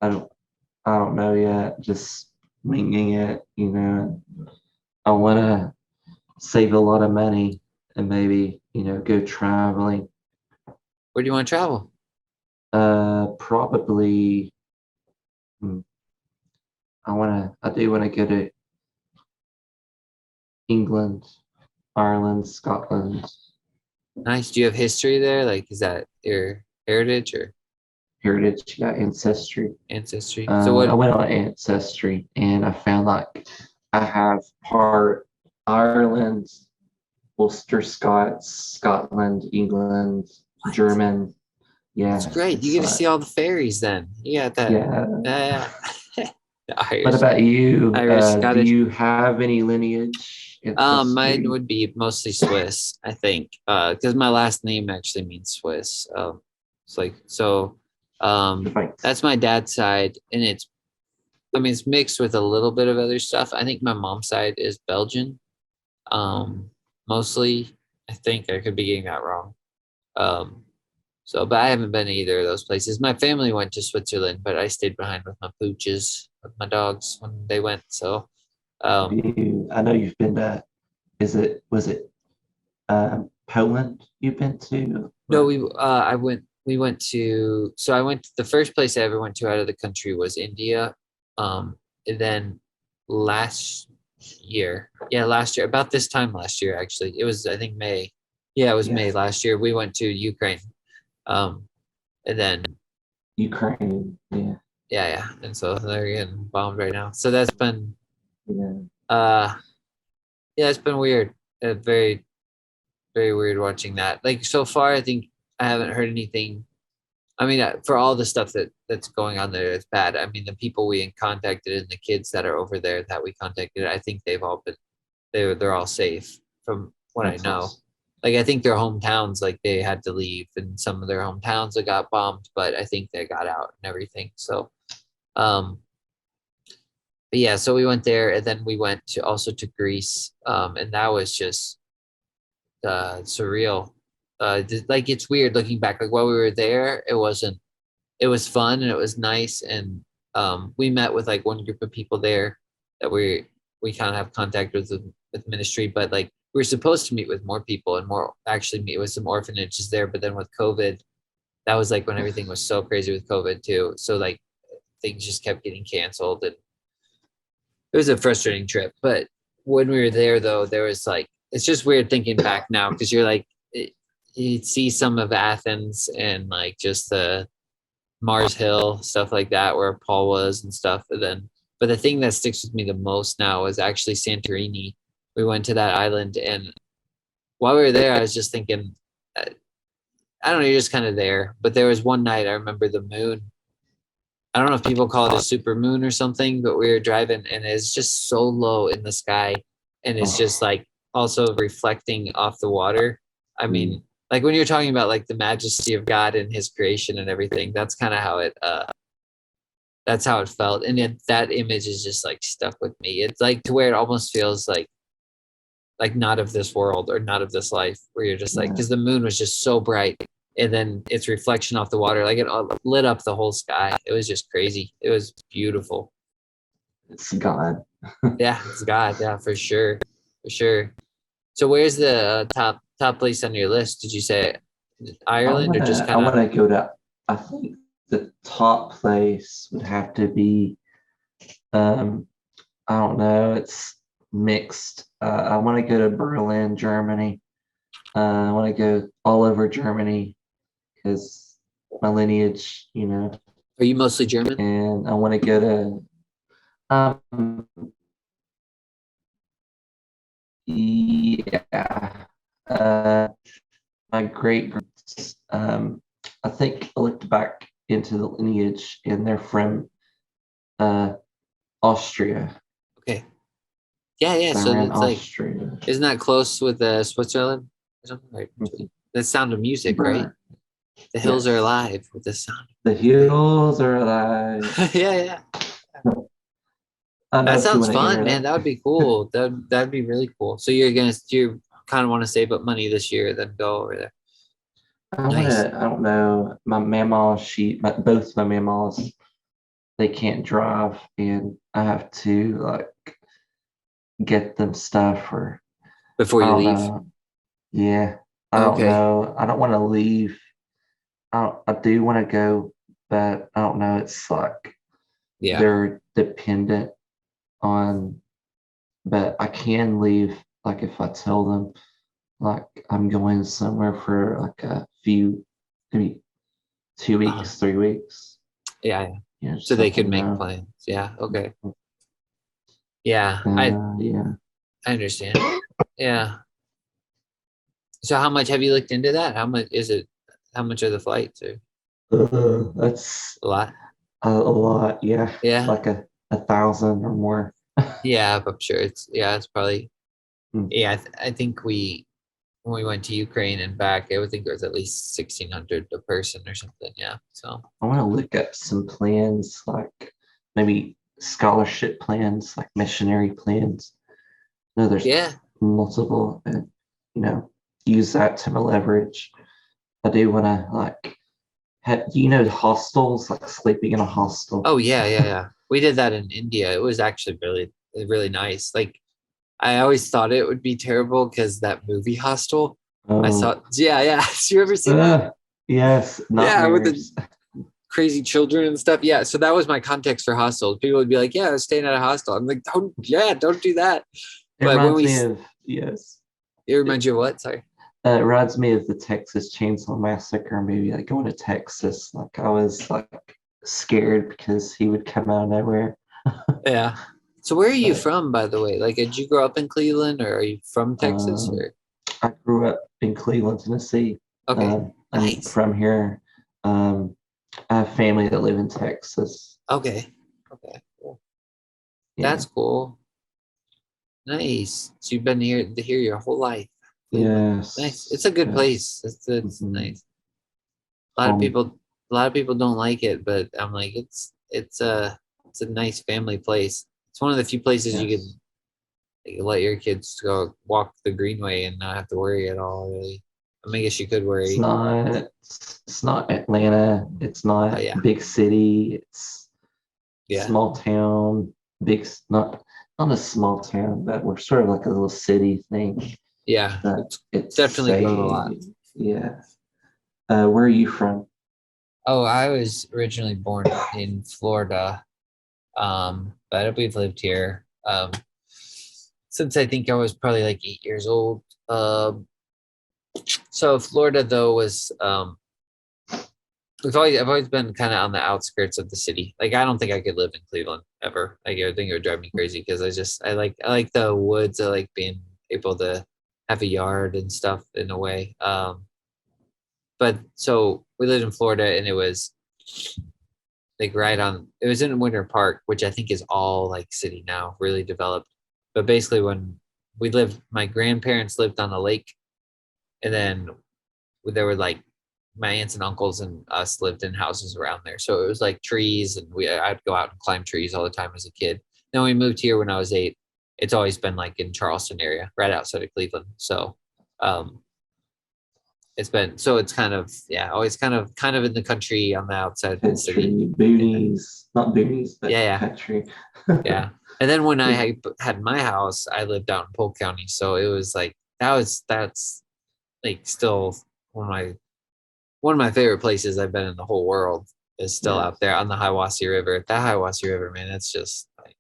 I don't know yet. Just winging it. I want to save a lot of money and maybe go traveling. Where do you want to travel? Probably. hmm, I do want to go to England, Ireland, Scotland. Nice. Do you have history there? Like, is that your heritage or Heritage, yeah, ancestry. ancestry? So, I what? went on Ancestry and I found like I have part Ireland, Ulster Scots, Scotland, England, What? German. That's Yeah, great. You it's get to like, see all the fairies then. You got that. yeah. The What Irish, about you? Irish, Do Scottish. you have any lineage, Mine ancestry? would be mostly Swiss, I think, because my last name actually means Swiss. It's like so. Thanks. That's my dad's side, and it's mixed with a little bit of other stuff. I think my mom's side is Belgian, mostly. I think I could be getting that wrong. Um, but I haven't been to either of those places. My family went to Switzerland, but I stayed behind with my pooches, with my dogs when they went. So, um, I know you've been to, was it Poland you've been to? no, we went to, so I went, the first place I ever went to out of the country was India. And then last last year, about this time last year, actually, it was, I think May. Yeah, it was Yeah, May last year. We went to Ukraine. Um, and then, Ukraine. Yeah, yeah. And so they're getting bombed right now. So that's been, yeah. uh, yeah, it's been weird. Very, very weird watching that. Like so far, I think I haven't heard anything. I mean, for all the stuff that's going on there, it's bad. I mean, the people we contacted and the kids that are over there that we contacted, I think they've all been they're all safe from what I That's know. awesome. Like I think their hometowns, like they had to leave, and some of their hometowns that got bombed, but I think they got out and everything. So, um, but yeah, so we went there, and then we went to also to Greece, and that was just surreal. Like it's weird looking back. Like while we were there, it wasn't. It was fun and it was nice, and we met with like one group of people there that we kind of have contact with ministry, but like we were supposed to meet with more people and more actually meet with some orphanages there, but then with COVID, that was like when everything was so crazy with COVID too. So like things just kept getting canceled, and it was a frustrating trip. But when we were there, though, there was like it's just weird thinking back now because you're like you see some of Athens and like just the Mars Hill stuff like that where Paul was and stuff. And then, but the thing that sticks with me the most now is actually Santorini. we went to that island, and while we were there, I was just thinking, I don't know, you're just kind of there. But there was one night I remember the moon. I don't know if people call it a super moon or something, but we were driving and it's just so low in the sky, and it's just Oh, like also reflecting off the water. I mm, mean, like when you're talking about like the majesty of God and his creation and everything, that's kind of how it that's how it felt. And that image is just like stuck with me. It's like to where it almost feels like not of this world or not of this life, where you're just like, yeah, because the moon was just so bright, and then its reflection off the water, like it lit up the whole sky. It was just crazy. It was beautiful. it's God. Yeah, it's God. Yeah, for sure, for sure. So where's the top place on your list? Did you say Ireland or just I kind of? wanna go to. I think the top place would have to be. Um, I don't know. It's mixed. I want to go to Berlin, Germany. I want to go all over Germany because my lineage, Are you mostly German? and I want to go to. Yeah. Uh, my great. I think I looked back into the lineage, and they're from uh Austria. Okay. Yeah, yeah. So So around it's like, Austria. isn't that close with Switzerland or something? Right between. The Sound of Music, right? Bern. The hills are Yes. alive with the sound The of music. hills are alive. Yeah, yeah. I don't know That if you sounds want to fun, enter man. That would be that. cool. That'd be really cool. So you kind of want to save up money this year, then go over there. Nice. I don't know. My mamaw, both my mamaws, they can't drive, and I have to like get them stuff, or Before I you don't leave. know. Yeah, I don't Okay. know. I don't want to leave. I do want to go, but I don't know. It's like Yeah. they're dependent on, but I can leave, like if I tell them like I'm going somewhere for like a few, maybe two Uh-huh. weeks, 3 weeks. Yeah, yeah. So Just they let could them make know. plans. Yeah. Okay. Yeah. Yeah. I understand. Yeah. So how much have you looked into that? How much is it? How much are the flights? Or That's a lot? a lot. Yeah, Yeah. like a thousand or more. Yeah, I'm sure it's probably, Mm. yeah, I think when we went to Ukraine and back, I would think it was at least 1,600 a person or something. Yeah. So I want to look up some plans, like maybe scholarship plans, like missionary plans. No, there's yeah. multiple, and you know, use that to my leverage. I do want to like have, hostels, like sleeping in a hostel. Oh yeah, yeah, yeah. We did that in India. It was actually really nice. Like I always thought it would be terrible because that movie Hostel. I Oh, saw, yeah, yeah. You ever see that? yes, Yeah, with the nightmares. crazy children and stuff. Yeah, so that was my context for hostels. People would be like, "Yeah, I was staying at a hostel." I'm like, "Don't, yeah, don't do that." It But when reminds we, me of, yes. it It, reminds you of what? Sorry. it reminds me of the Texas Chainsaw Massacre, maybe like going to Texas. Like I was like scared because he would come out of nowhere. Yeah. So where are you But from, by the way? Like, did you grow up in Cleveland, or are you from Texas? um, Or I grew up in Cleveland, Tennessee. okay, I'm nice. from here. Um, I have family that live in Texas. Okay, okay, cool. Yeah. That's cool. Nice. So you've been here your whole life, Cleveland. Nice. It's Yes. a good Yes. place. It's Mhm. nice. A lot of Home. people a lot of people don't like it, but I'm like it's a nice family place. It's one of the few places Yes. you can let your kids go walk the greenway and not have to worry at all, really. I mean, I guess you could It's worry. not it's not Atlanta. It's not Yeah. big city. It's Yeah. small town. Not a small town, but we're sort of like a little city thing. Yeah. But It's it's definitely grown a lot. safe. Yeah. Where are you from? Oh, I was originally born in Florida. But we've lived here since I think I was probably like 8 years old. So Florida though was I've always been kind of on the outskirts of the city. Like I don't think I could live in Cleveland. ever. Like I think it would drive me crazy because I like the woods. I like being able to have a yard and stuff in a way. But so we lived in Florida and it was like it was in Winter Park, which I think is all like city now, really developed. But basically when my grandparents lived on the lake, and then there were like my aunts and uncles and us lived in houses around there. So it was like trees, and I'd go out and climb trees all the time as a kid. Then we moved here when I was 8. It's always been like in Charleston area, right outside of Cleveland. So um, it's kind of, yeah, always kind of in the country on the outside of the city. Country, boonies, not boonies, but Yeah, country. yeah. And then when I had my house, I lived out in Polk County, so it was like that's like still one of my one of my favorite places I've been in the whole world is still Yeah. out there on the Hiwassee River. That Hiwassee River, man, it's just like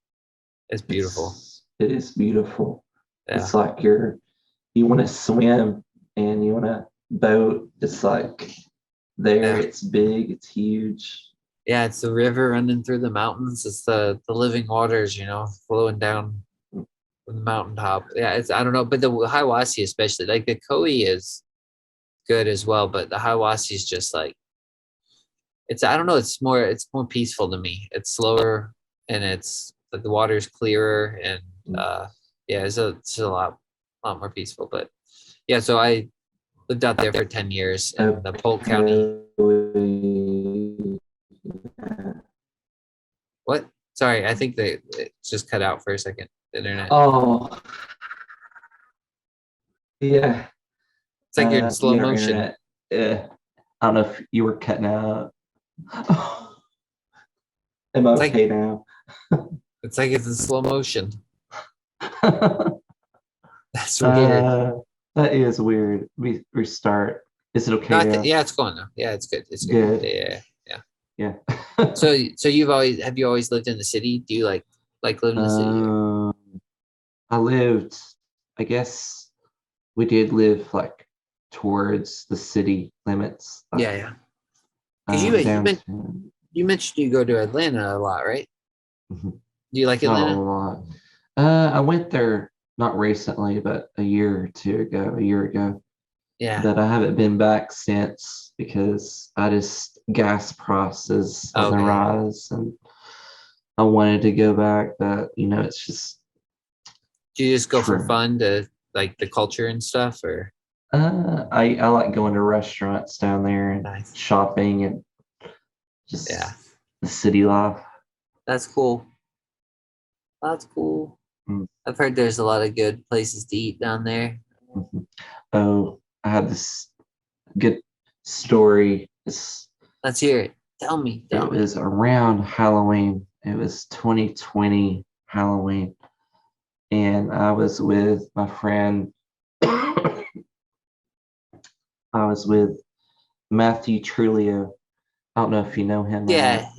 it's beautiful. It is beautiful. Yeah. It's like you want to swim and you want to boat. It's like there. Yeah. It's big. It's huge. Yeah, it's the river running through the mountains. It's the living waters, flowing down from the mountaintop. Yeah, I don't know, but the Hiwassee especially, like the Koi is good as well, but the Hiwassee is just like I don't know, it's more peaceful to me. It's slower and it's like the water's clearer and yeah, it's a lot more peaceful. But yeah, so I lived out there for 10 years in the Polk County. What? Sorry, I think that it just cut out for a second. The internet. Oh, yeah. It's like you're in slow Your motion. internet. Yeah. I don't know if you were cutting out. Am I okay now? It's like it's in slow motion. That's weird. That is weird. We restart. Is it okay now? Yeah, it's going now. Yeah, it's good. It's Good. Yeah. Yeah. So have you always lived in the city? Do you like living in the city? I lived, I guess we did live like towards the city limits. Like, Yeah. Because you mentioned you go to Atlanta a lot, right? Mm-hmm. Do you like Atlanta? Not a lot. I went there not recently, but a year ago. Yeah. But I haven't been back since because gas prices on the rise, and I wanted to go back, but it's just. Do you just go for fun to like the culture and stuff, or? I like going to restaurants down there and shopping and just the city life. That's cool. That's cool. I've heard there's a lot of good places to eat down there. Mm-hmm. Oh, I had this good story. Let's hear it. Tell me. It was around Halloween. It was 2020 Halloween. And I was with my friend. I was with Matthew Trulio. I don't know if you know him. Yeah.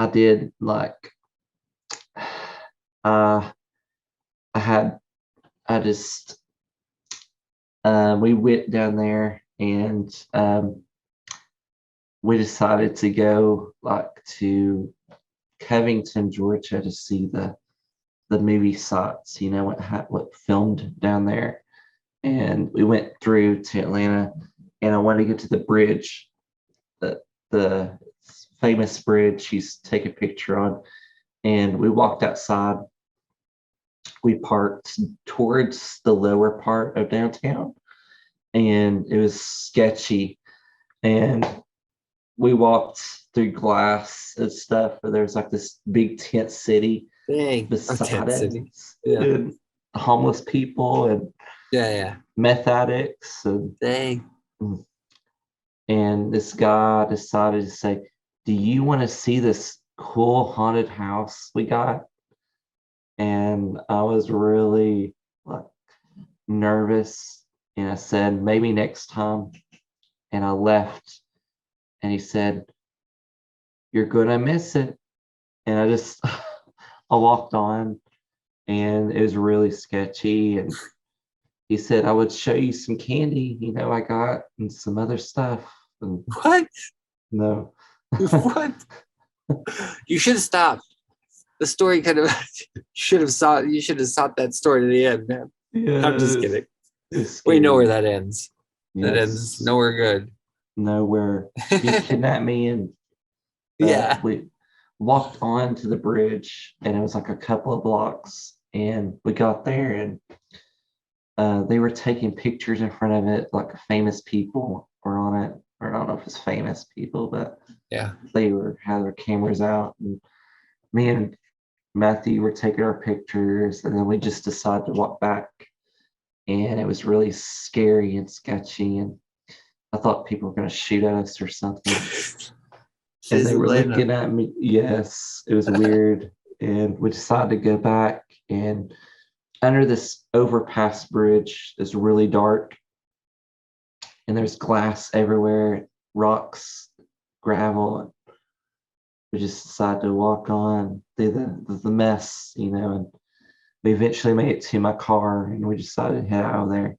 I did like we went down there and we decided to go like to Covington, Georgia to see the movie sites, what filmed down there. And we went through to Atlanta and I wanted to get to the bridge, the famous bridge you take a picture on. And we walked outside. We parked towards the lower part of downtown and it was sketchy. And we walked through glass and stuff, and there's like this big tent city beside it. Yeah. And homeless people and meth addicts and this guy decided to say, "Do you want to see this cool haunted house we got?" And I was really like nervous, and I said, "Maybe next time." And I left, and he said, "You're gonna miss it." And I just I walked on, and it was really sketchy. And he said I would show you some candy, I got, and some other stuff. And what? No. What? You should have stopped. The story could have. You should have sought that story to the end, man. Yeah, I'm just kidding. it's We know scary. where that ends. That Yes. ends nowhere good. Nowhere. He kidnapped me, and Yeah. we walked on to the bridge, and it was like a couple of blocks, and we got there, and they were taking pictures in front of it, like famous people were on it, or I don't know if it's famous people, but Yeah. they had their cameras out, and me and Matthew were taking our pictures, and then we just decided to walk back, and it was really scary and sketchy, and I thought people were going to shoot at us or something. And they were looking at me. Yes, it was weird. And we decided to go back. And under this overpass bridge is really dark. And there's glass everywhere, rocks, gravel. We just decided to walk on through the mess, and we eventually made it to my car, and we decided to head out of there.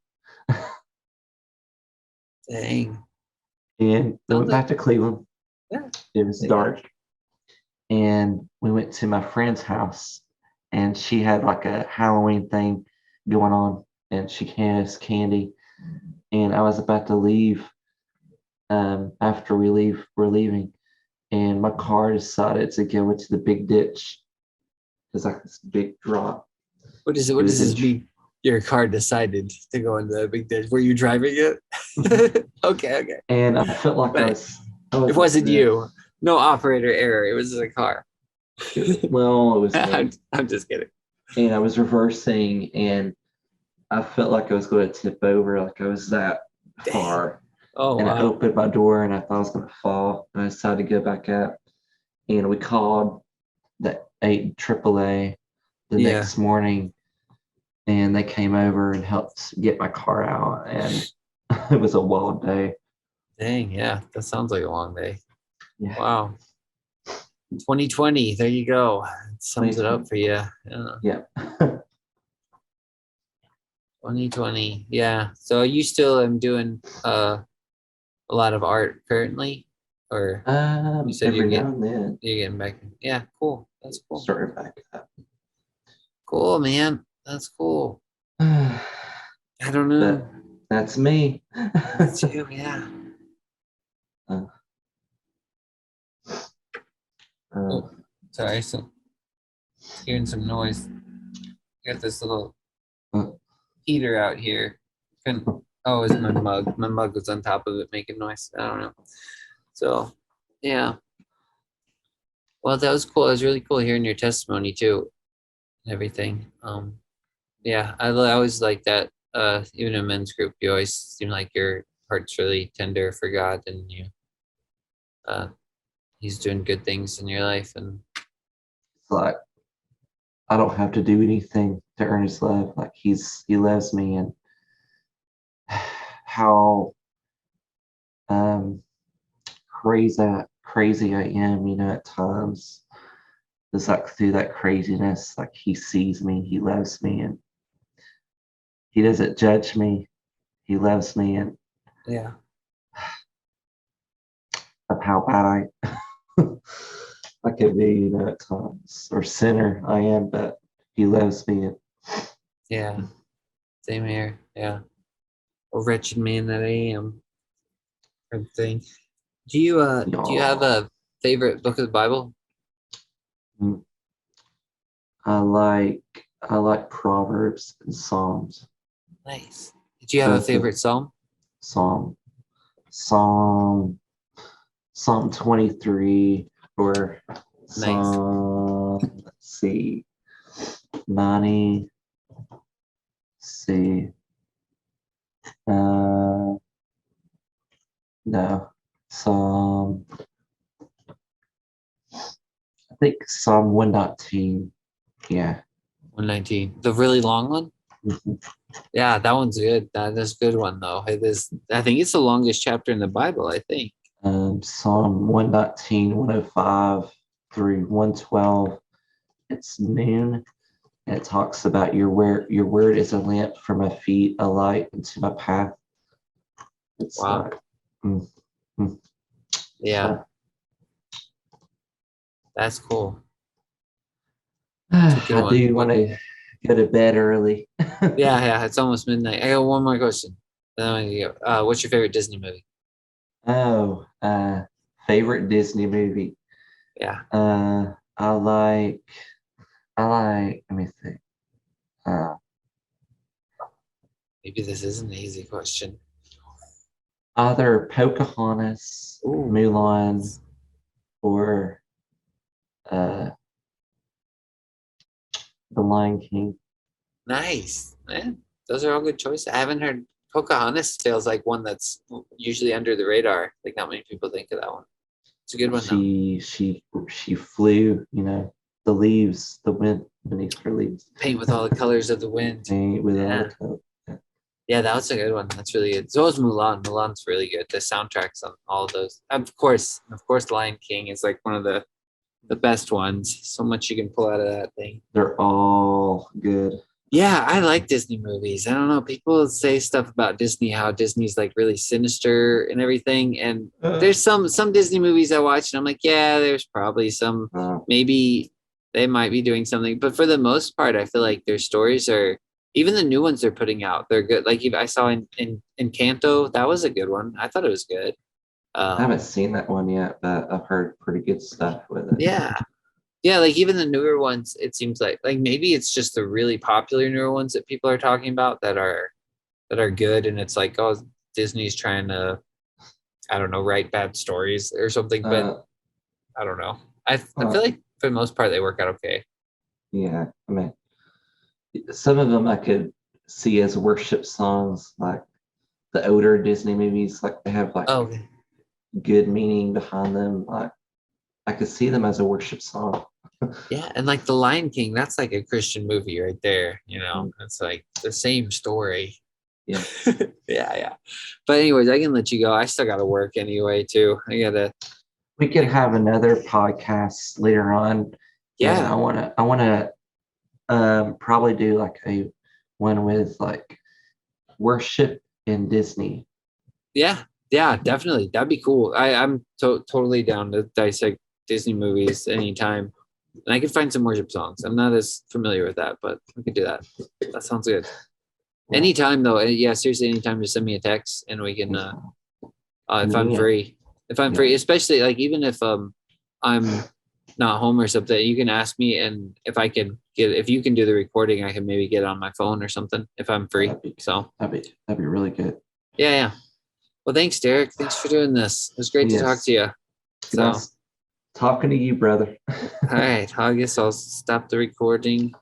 Dang. And we went back to Cleveland. Yeah. It was dark. And we went to my friend's house, and she had like a Halloween thing going on, and she handed us candy. And I was about to leave. After we're leaving, and my car decided to go into the big ditch. There's like this big drop. What does this mean? Your car decided to go in the big ditch. Were you driving it? Okay. And I felt like I was it wasn't you. No operator error. It was the car. Well, it was me. I'm just kidding. And I was reversing, and I felt like I was going to tip over, like I was that far. Oh, and wow. I opened my door, and I thought I was going to fall. And I decided to go back up. And we called the AAA the next morning, and they came over and helped get my car out. And it was a wild day. Dang, yeah. That sounds like a long day. Yeah. Wow. 2020, there you go. It sums it up for you. Yeah. 2020. Yeah. So you still am doing a lot of art currently? Or you said every now and then. You're getting back. Yeah, cool. That's cool. Started back up. Cool, man. That's cool. I don't know. That's me. That's you, yeah. Sorry, so hearing some noise. Got this little heater out here. Oh, it's my mug. My mug was on top of it making noise. I don't know. So, yeah. Well, that was cool. It was really cool hearing your testimony too, and everything. Yeah, I always like that. Even in men's group, you always seem like your heart's really tender for God, and He's doing good things in your life. And it's like I don't have to do anything to earn His love. Like He loves me, and how crazy I am, at times. It's like through that craziness, like He sees me, He loves me, and He doesn't judge me. He loves me, and yeah, of how bad I could be, at times, or sinner I am, but He loves me. And yeah, same here. Yeah, a wretched man that I am. Thing. Do you have a favorite book of the Bible? I like Proverbs and Psalms. Nice. Do you have a favorite psalm? Psalm 23 or Psalm, let's see, 90. See. No. Psalm, I think Psalm 119. Yeah. 119. The really long one? Mm-hmm. Yeah, that one's good. That's a good one, though. It is. I think it's the longest chapter in the Bible, I think. Psalm 119, 105 through 112. It's noon, and it talks about your word is a lamp for my feet, a light into my path. It's wow. Like, yeah. That's cool. It's a good I one. do want to go to bed early. Yeah, it's almost midnight. I got one more question. Then I'm gonna go. What's your favorite Disney movie? Oh, favorite Disney movie. Yeah. I like, let me think. Uh, Maybe this is an easy question. Either Pocahontas, Ooh. Mulan, or uh, The Lion King. Nice, man. Those are all good choices. I haven't heard Pocahontas feels like one that's usually under the radar. Like not many people think of that one. It's a good one though. She flew, the leaves, the wind beneath her leaves. Paint with all the colors of the wind. With all Yeah. the color. Yeah, that was a good one. That's really good. So was Mulan. Mulan's really good. The soundtracks on all of those. Of course, Lion King is like one of the best ones. So much you can pull out of that thing. They're all good. Yeah, I like Disney movies. I don't know. People say stuff about Disney, how Disney's like really sinister and everything. And there's some Disney movies I watch, and I'm like, yeah, there's probably some. Maybe they might be doing something, but for the most part, I feel like their stories are. Even the new ones they're putting out, they're good. Like I saw in Encanto, that was a good one. I thought it was good. I haven't seen that one yet, but I've heard pretty good stuff with it. Yeah, like even the newer ones, it seems like maybe it's just the really popular newer ones that people are talking about that are good, and it's like, oh, Disney's trying to, I don't know, write bad stories or something, but I don't know. I feel like for the most part they work out okay. Yeah, I mean, some of them I could see as worship songs, like the older Disney movies, like they have like good meaning behind them. Like I could see them as a worship song. Yeah, and like The Lion King, that's like a Christian movie right there. It's like the same story. Yeah. yeah. But anyways, I can let you go. I still got to work anyway too. We could have another podcast later on. Yeah. I want to probably do like a one with like worship in Disney. Yeah, definitely. That'd be cool. I'm totally down to dissect Disney movies anytime. And I can find some worship songs. I'm not as familiar with that, but we could do that. That sounds good. Anytime though. Yeah, seriously, anytime, just send me a text and we can if I'm free. If I'm free, especially like even if I'm not home or something, you can ask me, and if you can do the recording, I can maybe get it on my phone or something if I'm free. That'd be really good. Yeah. Well, thanks, Derek. Thanks for doing this. It was great to talk to you. Nice talking to you, brother. All right. I guess I'll stop the recording.